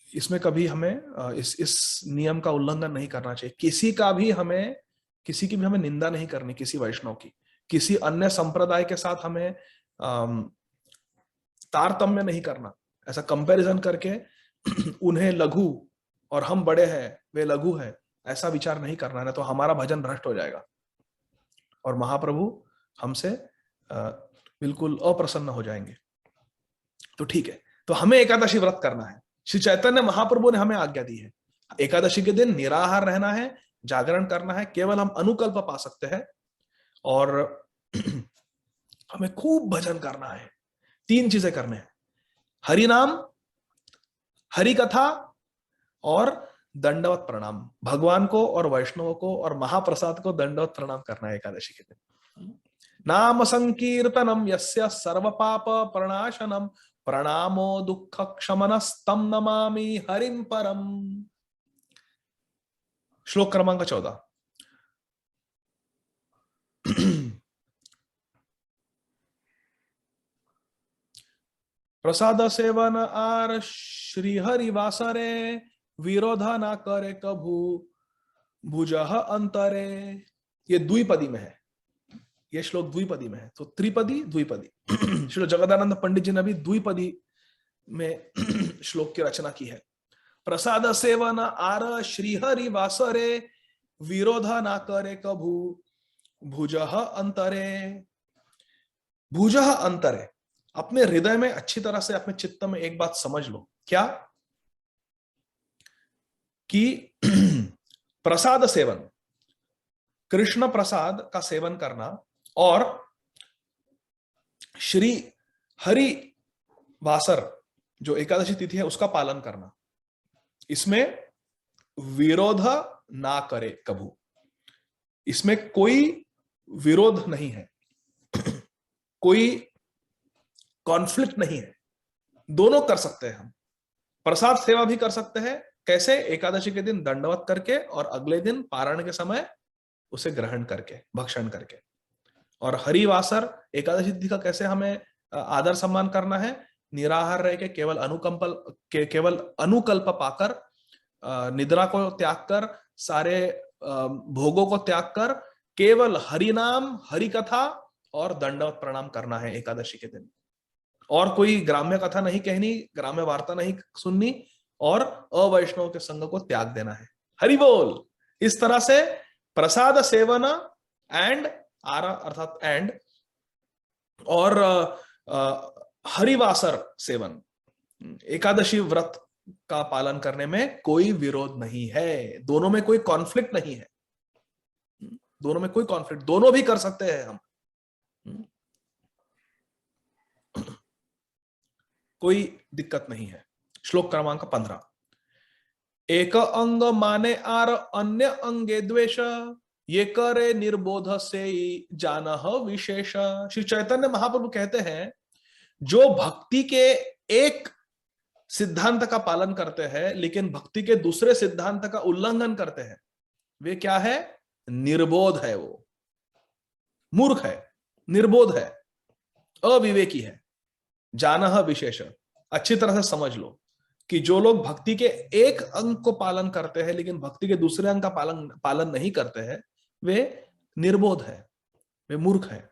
इसमें कभी हमें इस नियम का उल्लंघन नहीं करना चाहिए। किसी की भी हमें निंदा नहीं करनी, किसी वैष्णव की, किसी अन्य संप्रदाय के साथ हमें तारतम्य नहीं करना, ऐसा कंपैरिजन करके उन्हें लघु और हम बड़े हैं, वे लघु है, ऐसा विचार नहीं करना, ना तो हमारा भजन भ्रष्ट हो जाएगा और महाप्रभु हमसे बिल्कुल अप्रसन्न हो जाएंगे। तो ठीक है, तो हमें एकादशी व्रत करना है। श्री चैतन्य महाप्रभु ने हमें आज्ञा दी है, एकादशी के दिन निराहार रहना है, जागरण करना है, केवल हम अनुकल्प पा सकते हैं, और हमें खूब भजन करना है। 3 चीजें करने हैं, हरि नाम, हरि कथा और दंडवत प्रणाम। भगवान को और वैष्णव को और महाप्रसाद को दंडवत प्रणाम करना है एकादशी के दिन। नाम संकीर्तनम यस्य सर्व पाप प्रणाशनम प्रणामो दुख क्षमनस्तम नमामि हरिम परम। श्लोक क्रमांक 14। प्रसाद सेवन आर श्री हरि वासरे विरोध ना करे कभू भुजह अंतरे। ये द्विपदी में है, ये श्लोक द्विपदी में है, तो त्रिपदी द्विपदी। श्री जगदानंद पंडित जी ने भी द्विपदी में श्लोक की रचना की है। प्रसाद सेवन आर श्रीहरि वासरे विरोध ना करे कभू भुजह अंतरे। भुजह अंतरे, अपने हृदय में अच्छी तरह से, अपने चित्त में एक बात समझ लो, क्या कि प्रसाद सेवन, कृष्ण प्रसाद का सेवन करना और श्री हरि वासर जो एकादशी तिथि है उसका पालन करना, इसमें विरोध ना करे कभू, इसमें कोई विरोध नहीं है, कोई कॉन्फ्लिक्ट नहीं है, दोनों कर सकते हैं हम। प्रसाद सेवा भी कर सकते हैं, कैसे? एकादशी के दिन दंडवत करके और अगले दिन पारण के समय उसे ग्रहण करके, भक्षण करके। और हरिवासर एकादशी तिथि का कैसे हमें आदर सम्मान करना है? निराहार रह के केवल अनुकल्प पाकर, निद्रा को त्याग कर, सारे भोगों को त्याग कर, केवल हरि नाम, हरि कथा और दंडवत प्रणाम करना है एकादशी के दिन। और कोई ग्राम्य कथा नहीं कहनी, ग्राम्य वार्ता नहीं सुननी, और अवैष्णव के संग को त्याग देना है। हरि बोल। इस तरह से प्रसाद सेवन एंड आरा अर्थात एंड और हरिवासर सेवन, एकादशी व्रत का पालन करने में कोई विरोध नहीं है, दोनों में कोई कॉन्फ्लिक्ट नहीं है, दोनों में कोई कॉन्फ्लिक्ट, दोनों भी कर सकते हैं हम, कोई दिक्कत नहीं है। श्लोक क्रमांक 15। एक अंग माने आर अन्य अंगे द्वेष, ये करे निर्बोध से जानह विशेष। श्री चैतन्य महाप्रभु कहते हैं, जो भक्ति के एक सिद्धांत का पालन करते हैं लेकिन भक्ति के दूसरे सिद्धांत का उल्लंघन करते हैं, वे क्या है? निर्बोध है, वो मूर्ख है, निर्बोध है, अविवेकी है। जानह विशेष, अच्छी तरह से समझ लो कि जो लोग भक्ति के एक अंग को पालन करते हैं लेकिन भक्ति के दूसरे अंग का पालन नहीं करते हैं, वे निर्बोध है, वे मूर्ख है।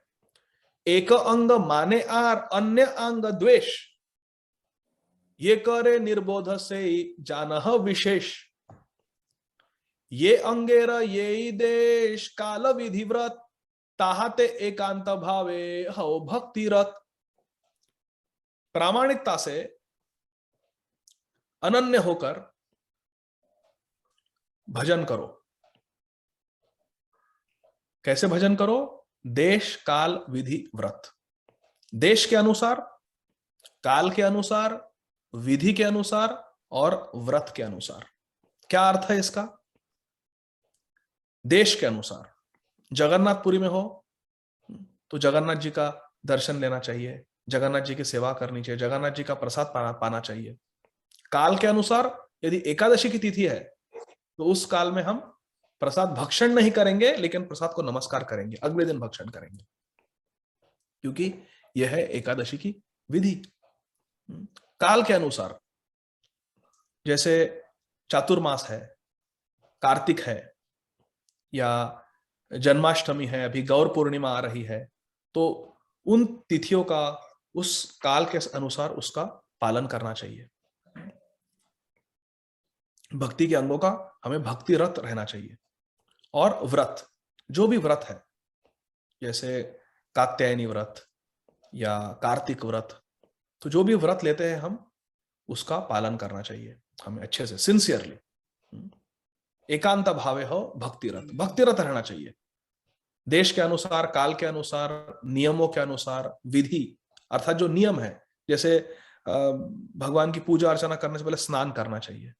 एक अंग माने आर अन्य अंग द्वेष, ये करे निर्बोध से जानह विशेष। ये अंगेर ये देश काल विधिव्रत, ताहाते एकांत भावे हव भक्तिरत। प्रामाणिकता से अनन्य होकर भजन करो। कैसे भजन करो? देश काल विधि व्रत, देश के अनुसार, काल के अनुसार, विधि के अनुसार और व्रत के अनुसार। क्या अर्थ है इसका? देश के अनुसार, जगन्नाथपुरी में हो तो जगन्नाथ जी का दर्शन लेना चाहिए, जगन्नाथ जी की सेवा करनी चाहिए, जगन्नाथ जी का प्रसाद पाना चाहिए। काल के अनुसार यदि एकादशी की तिथि है तो उस काल में हम प्रसाद भक्षण नहीं करेंगे, लेकिन प्रसाद को नमस्कार करेंगे, अगले दिन भक्षण करेंगे, क्योंकि यह है एकादशी की विधि। काल के अनुसार, जैसे चातुर्मास है, कार्तिक है, या जन्माष्टमी है, अभी गौर पूर्णिमा आ रही है, तो उन तिथियों का उस काल के अनुसार उसका पालन करना चाहिए। भक्ति के अंगों का हमें भक्ति रत रहना चाहिए। और व्रत, जो भी व्रत है, जैसे कात्यायनी व्रत या कार्तिक व्रत, तो जो भी व्रत लेते हैं हम उसका पालन करना चाहिए हमें अच्छे से, सिंसियरली। एकांत भावे हो भक्तिरत, भक्तिरत रहना चाहिए। देश के अनुसार, काल के अनुसार, नियमों के अनुसार, विधि अर्थात जो नियम है, जैसे भगवान की पूजा अर्चना करने से पहले स्नान करना चाहिए,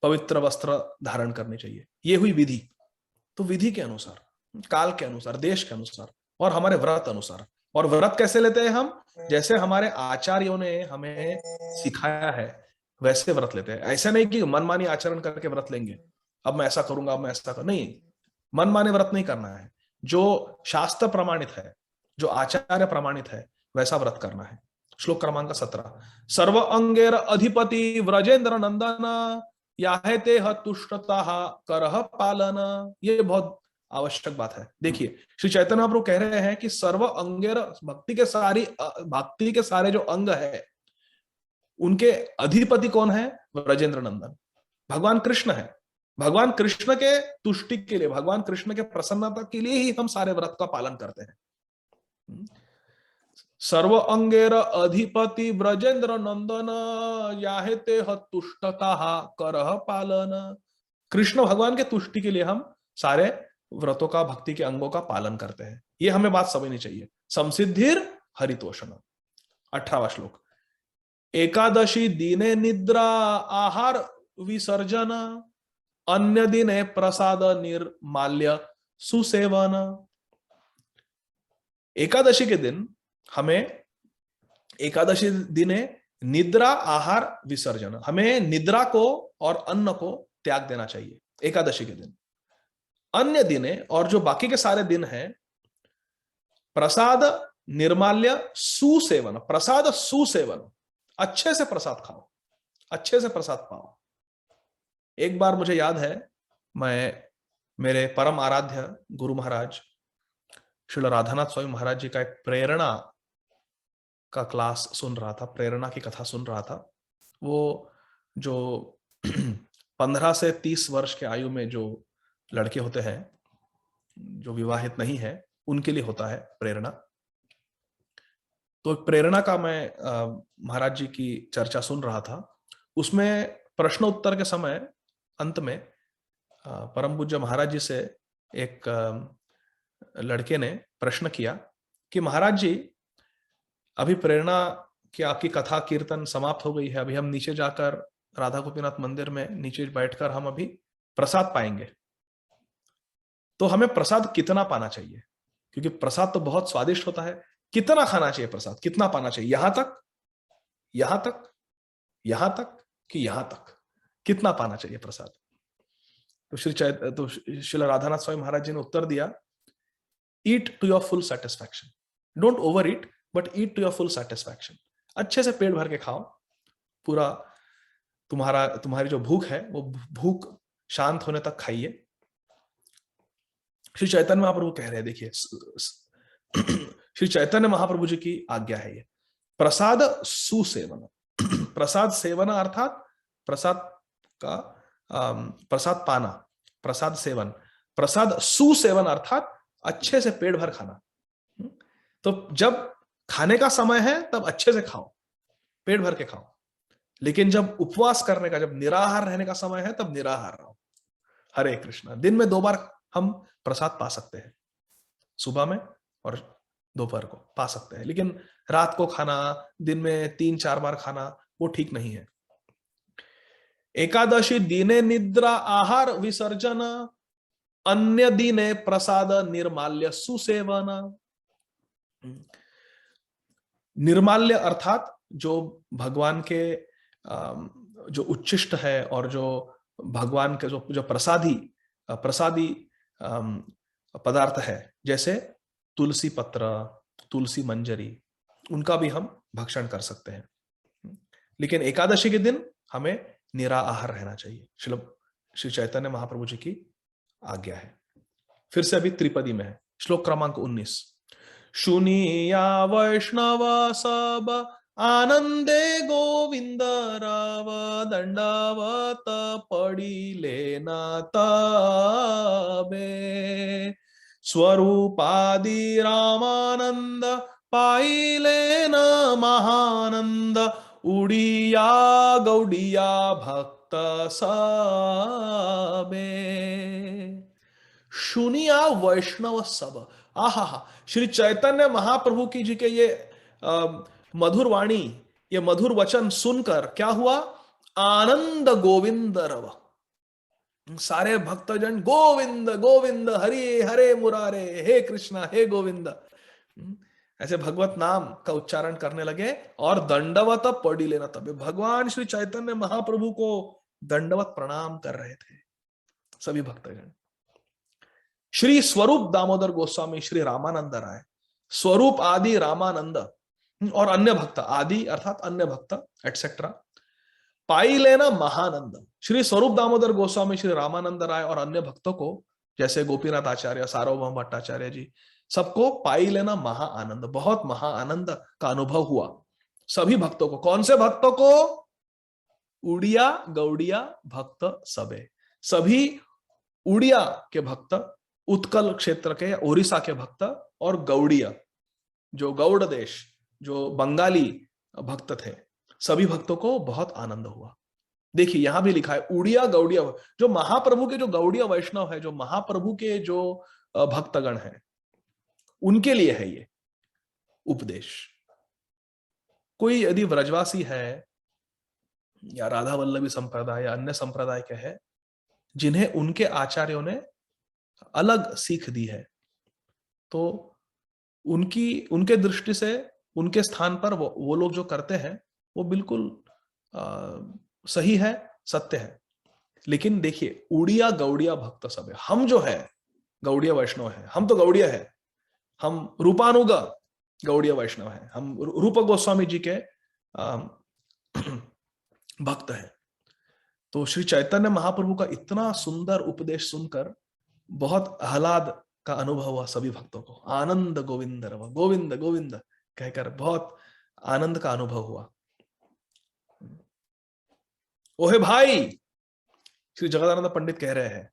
पवित्र वस्त्र धारण करने चाहिए, ये हुई विधि। तो विधि के अनुसार, काल के अनुसार, देश के अनुसार और हमारे व्रत अनुसार। और व्रत कैसे लेते हैं हम? जैसे हमारे आचार्यों ने हमें सिखाया है वैसे व्रत लेते हैं। ऐसा नहीं कि मनमानी आचरण करके व्रत लेंगे, अब मैं ऐसा करूंगा, अब मैं ऐसा कर, नहीं, मनमाने व्रत नहीं करना है। जो शास्त्र प्रमाणित है, जो आचार्य प्रमाणित है, वैसा व्रत करना है। श्लोक क्रमांक 17। सर्व अंगेर अधिपति व्रजेंद्र नंदन, याहे ते तुष्टता करह पालन। ये बहुत आवश्यक बात है। देखिए, श्री चैतन्य महाप्रभु कह रहे हैं कि सर्व अंगेर, भक्ति के सारे जो अंग है उनके अधिपति कौन है? व्रजेंद्र नंदन, भगवान कृष्ण है। भगवान कृष्ण के तुष्टि के लिए, भगवान कृष्ण के प्रसन्नता के लिए ही हम सारे व्रत का पालन करते हैं। सर्व अंगेर अधिपति ब्रजेंद्र नंदन, याहे ते तुष्टता करह पालन। कृष्ण भगवान के तुष्टि के लिए हम सारे व्रतों का, भक्ति के अंगों का पालन करते हैं। ये हमें बात समझनी चाहिए। समसिद्धिर हरितोषण। 18वां श्लोक। एकादशी दिने निद्रा आहार विसर्जन, अन्य दिने प्रसाद निर्माल्य सुसेवन। एकादशी के दिन हमें, एकादशी दिने निद्रा आहार विसर्जन, हमें निद्रा को और अन्न को त्याग देना चाहिए एकादशी के दिन। अन्य दिने, और जो बाकी के सारे दिन हैं, प्रसाद निर्माल्य सुसेवन, प्रसाद सुसेवन, अच्छे से प्रसाद खाओ, अच्छे से प्रसाद पाओ। एक बार मुझे याद है, मैं मेरे परम आराध्य गुरु महाराज श्रील राधानाथ स्वामी महाराज जी का एक प्रेरणा का क्लास सुन रहा था, प्रेरणा की कथा सुन रहा था। वो जो 15 से 30 वर्ष के आयु में जो लड़के होते हैं, जो विवाहित नहीं है, उनके लिए होता है प्रेरणा। तो प्रेरणा का मैं महाराज जी की चर्चा सुन रहा था। उसमें प्रश्न उत्तर के समय अंत में परम पूज्य महाराज जी से एक लड़के ने प्रश्न किया कि महाराज जी, अभी प्रेरणा की आपकी कथा कीर्तन समाप्त हो गई है, अभी हम नीचे जाकर राधा गोपीनाथ मंदिर में नीचे बैठकर हम अभी प्रसाद पाएंगे, तो हमें प्रसाद कितना पाना चाहिए? क्योंकि प्रसाद तो बहुत स्वादिष्ट होता है, कितना खाना चाहिए प्रसाद, कितना पाना चाहिए? यहां तक, यहां तक, यहां तक कि यहां तक, कितना पाना चाहिए प्रसाद? तो श्री राधानाथ स्वामी महाराज जी ने उत्तर दिया, eat to your full satisfaction, don't overeat but eat to your full satisfaction. अच्छे से पेट भर के खाओ, पूरा तुम्हारी जो भूख है वो भूख शांत होने तक खाइए। श्री चैतन्य महाप्रभु कह रहे हैं, देखिए श्री चैतन्य महाप्रभु जी की आज्ञा है ये, प्रसाद सुसेवन। प्रसाद सेवन अर्थात प्रसाद का प्रसाद पाना, प्रसाद सेवन। प्रसाद सुसेवन अर्थात अच्छे से पेट भर खाना। तो जब खाने का समय है तब अच्छे से खाओ, पेट भर के खाओ, लेकिन जब उपवास करने का, जब निराहार रहने का समय है तब निराहार रहो। हरे कृष्णा। दिन में 2 बार हम प्रसाद पा सकते हैं, सुबह में और दोपहर को पा सकते हैं, लेकिन रात को खाना, दिन में 3-4 बार खाना, वो ठीक नहीं है। एकादशी दिने निद्रा आहार विसर्जन, अन्य दिने प्रसाद निर्माल्य सुसेवन। निर्माल्य अर्थात जो भगवान के जो उच्चिष्ट है और जो भगवान के जो प्रसादी पदार्थ है, जैसे तुलसी पत्र, तुलसी मंजरी, उनका भी हम भक्षण कर सकते हैं। लेकिन एकादशी के दिन हमें निराहार रहना चाहिए, श्री चैतन्य महाप्रभु जी की आज्ञा है। फिर से अभी त्रिपदी में है, श्लोक क्रमांक 19। शुनिया वैष्णव सब आनंदे गोविंद राव, दंडवत पड़ी लेना तबे, स्वरूपादि रामानंद पाई लेना महानंद, उड़िया गौड़िया भक्त सबे। शुनिया वैष्णव सब। आहा, श्री चैतन्य महाप्रभु की जी के ये मधुर वाणी, ये मधुर वचन सुनकर क्या हुआ? आनंद गोविंद रव। सारे भक्तजन गोविंद गोविंद, हरे हरे मुरारे, हे कृष्णा हे गोविंद, ऐसे भगवत नाम का उच्चारण करने लगे और दंडवत पड़ी लेना तबे। भगवान श्री चैतन्य महाप्रभु को दंडवत प्रणाम कर रहे थे सभी भक्तजन। श्री स्वरूप दामोदर गोस्वामी, श्री रामानंद राय, स्वरूप आदि रामानंद और अन्य भक्त, आदि अर्थात अन्य भक्त एटसेट्रा, पाई लेना महानंद। श्री स्वरूप दामोदर गोस्वामी, श्री रामानंद राय और अन्य भक्तों को, जैसे गोपीनाथ आचार्य, सार्वभौम भट्टाचार्य जी, सबको पाई लेना महा आनंद, बहुत महा आनंद का अनुभव हुआ सभी भक्तों को। कौन से भक्तों को? उड़िया गौड़िया भक्त सबे। सभी उड़िया के भक्त, उत्कल क्षेत्र के या ओडिशा के भक्त, और गौड़िया जो गौड़ देश, जो बंगाली भक्त थे, सभी भक्तों को बहुत आनंद हुआ। देखिए यहां भी लिखा है उड़िया गौड़िया, जो महाप्रभु के जो गौड़िया वैष्णव है, जो महाप्रभु के जो भक्तगण हैं, उनके लिए है ये उपदेश। कोई यदि व्रजवासी है या राधा वल्लभी संप्रदाय या अन्य संप्रदाय के हैं, जिन्हें उनके आचार्यों ने अलग सीख दी है, तो उनके दृष्टि से उनके स्थान पर वो लोग जो करते हैं वो बिल्कुल सही है, सत्य है। लेकिन देखिए, उड़िया गौड़िया भक्त सब है। हम जो है गौड़िया वैष्णव है, हम तो गौड़िया है, हम रूपानुग गौड़िया वैष्णव है, हम रूप गोस्वामी जी के भक्त हैं। तो श्री चैतन्य महाप्रभु का इतना सुंदर उपदेश सुनकर बहुत आह्लाद का अनुभव हुआ सभी भक्तों को। आनंद गोविंद रव, गोविंद गोविंद कहकर बहुत आनंद का अनुभव हुआ। ओहे भाई, श्री जगदानंद पंडित कह रहे हैं,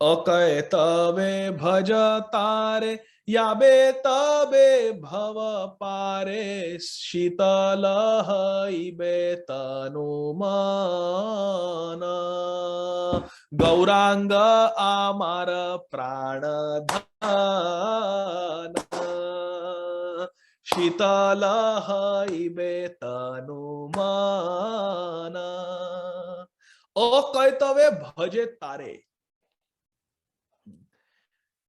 अकय तवे भज तारे, याबे तबे भव पारे, शीतल हईबे तनु मन, गौरांग आमार प्राण धन, शीतल हईबे तनु मन, अकैतवे भजे तारे।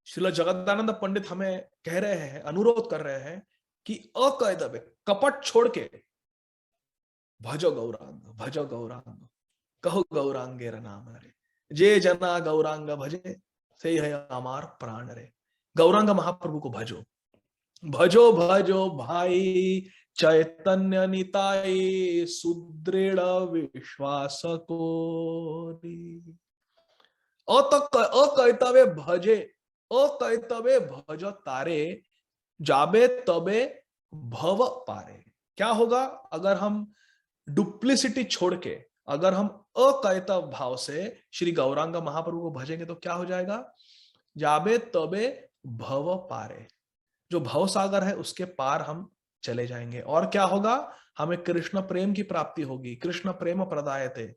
श्रील जगदानंद पंडित हमें कह रहे हैं, अनुरोध कर रहे हैं कि अकैतवे, कपट छोड़ के, भजो गौरांग, भजो गौरांग, कहो गौरांगेर नाम रे, जे जना गौरांग भजे से है हमार प्राण रे। गौरांग महाप्रभु को भजो, भजो भजो भाई चैतन्य निताई, सुदृढ़ विश्वास को। अकैतवे भजे, अकैतवे भज तारे जाबे तबे भव पारे। क्या होगा अगर हम डुप्लिसिटी छोड़ के, अगर हम अकैतव भाव से श्री गौरांग महाप्रभु को भजेंगे तो क्या हो जाएगा? जाबे तबे भव पारे, जो भव सागर है उसके पार हम चले जाएंगे। और क्या होगा? हमें कृष्ण प्रेम की प्राप्ति होगी। कृष्ण प्रेम प्रदायते।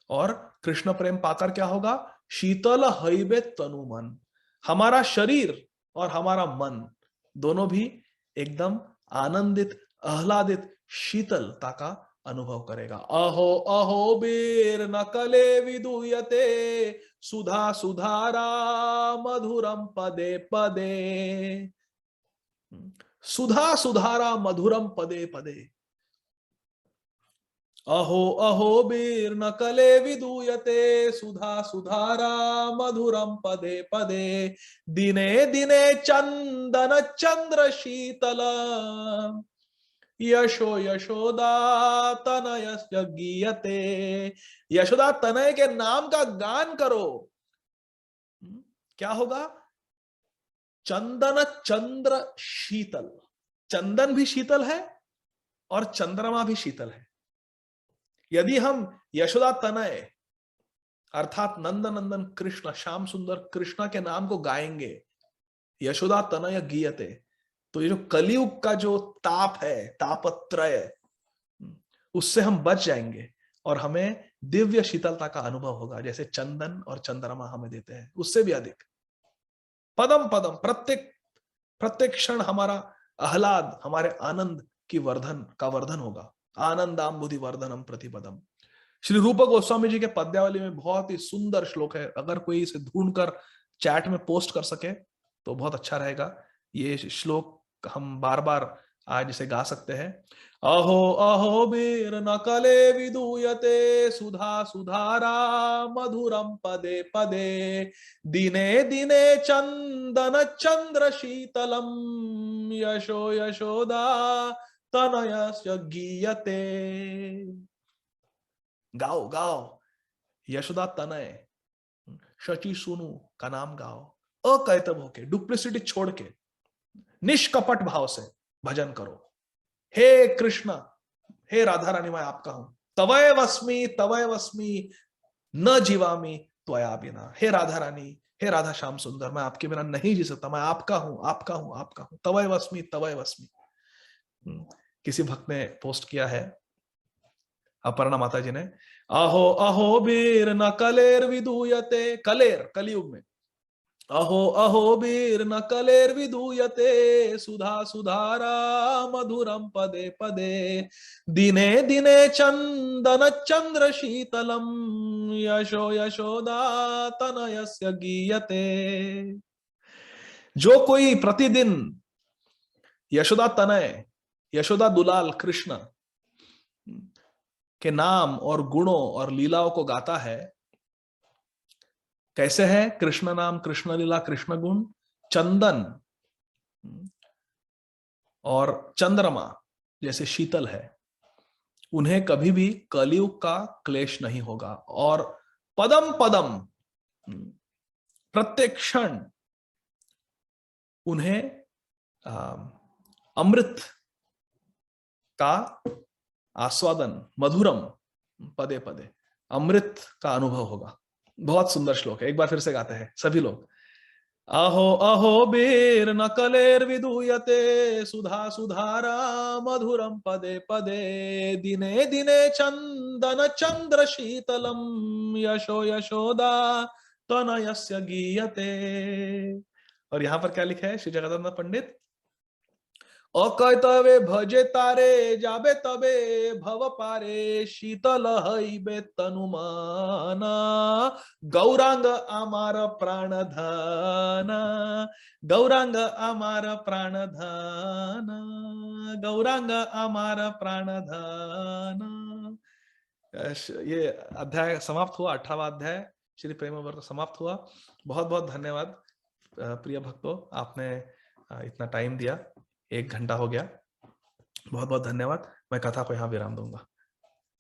और कृष्ण प्रेम पाकर क्या होगा? शीतल हईबे तनु मन, हमारा शरीर और हमारा मन दोनों भी एकदम आनंदित, आह्लादित, शीतलता का अनुभव करेगा। अहो अहो बीर नकले विदुयते सुधा सुधारा मधुरम पदे पदे। सुधा सुधारा मधुरम पदे पदे। अहो अहो बीर नकले विदूयते सुधा सुधारा मधुरम पदे पदे। दिने दिने चंदन चंद्र शीतल यशो यशोदा तनय गीयते। यशोदा तनय के नाम का गान करो। क्या होगा? चंदन चंद्र शीतल, चंदन भी शीतल है और चंद्रमा भी शीतल है। यदि हम यशोदा तनय अर्थात नंद नंदन कृष्ण, श्याम सुंदर कृष्ण के नाम को गाएंगे, यशोदा तनय गीयते, तो ये जो कलयुग का जो ताप है, तापत्रय, उससे हम बच जाएंगे और हमें दिव्य शीतलता का अनुभव होगा, जैसे चंदन और चंद्रमा हमें देते हैं, उससे भी अधिक। पदम पदम, प्रत्येक प्रत्येक क्षण हमारा आह्लाद, हमारे आनंद की वर्धन होगा। आनंदाम्बुधि वर्धनम प्रतिपदम। श्री रूप गोस्वामी जी के पद्यावली में बहुत ही सुंदर श्लोक है, अगर कोई इसे ढूंढकर चैट में पोस्ट कर सके तो बहुत अच्छा रहेगा। ये श्लोक हम बार बार आज इसे गा सकते हैं। अहो अहो वीर नकले विदूयते सुधा सुधारा मधुरम पदे पदे। दिने दिने चंदन चंद्र शीतलम यशो यशोदा तनयस्य गीयते। गाओ गाओ, यशोदा तनय शची सुनु का नाम गाओ, अकैतव होके, डुप्लिसिटी छोड़ के, निष्कपट भाव से भजन करो। हे कृष्ण, हे राधा रानी, मैं आपका हूं। तवय वस्मी न जीवामी त्वया बिना। हे राधा रानी, हे राधा श्याम सुंदर, मैं आपके बिना नहीं जी सकता, मैं आपका हूं, आपका हूं, आपका हूं। तवय वस्मी। किसी भक्त ने पोस्ट किया है, अपर्णा माता जी ने, अहो अहो वीर न कलेर विदूयते, कलेर कलयुग में, अहो अहो वीर न कलेर विदूयते सुधा सुधारा मधुरम पदे पदे। दिने दिने चंदन चंद्र शीतलम यशो यशोदा तनयस्य गीयते। जो कोई प्रतिदिन यशोदा तनय, यशोदा दुलाल कृष्ण के नाम और गुणों और लीलाओं को गाता है, कैसे है? कृष्ण नाम, कृष्ण लीला, कृष्ण गुण, चंदन और चंद्रमा जैसे शीतल है, उन्हें कभी भी कलयुग का क्लेश नहीं होगा। और पदम पदम, प्रत्येक क्षण उन्हें अमृत का आस्वादन, मधुरम पदे पदे, अमृत का अनुभव होगा। बहुत सुंदर श्लोक है, एक बार फिर से गाते हैं सभी लोग। अहो अहो वीर नकलेर विदूयते सुधा सुधारा मधुरम पदे पदे। दिने दिने चंदन चंद्र शीतलम यशो यशोदा तनयस्य गीयते। और यहां पर क्या लिखा है श्री जगदानंद पंडित? अकैतवे भजे तारे जाबे तबे भव पारे। शीतल हईबे तनुमान गौरांग आमार प्राणधन। गौरांग आमार प्राणधन, गौरांग आमार प्राणधन। ये अध्याय समाप्त हुआ, 18वां अध्याय श्री प्रेम वर्ग समाप्त हुआ। बहुत बहुत धन्यवाद प्रिय भक्तों, आपने इतना टाइम दिया, 1 घंटा हो गया। बहुत बहुत धन्यवाद। मैं कथा को यहाँ विराम दूंगा।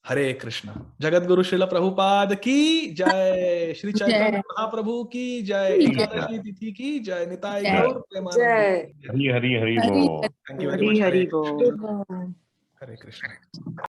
हरे कृष्णा। जगत गुरु श्रील प्रभुपाद की जय। श्री चैतन्य महाप्रभु की जय। एकादशी तिथि की जय। निताई गौर प्रेमानंद। जय। हरी हरी हरी बोल। Thank you very much. Hari Hare Hari बोल। हरे कृष्णा।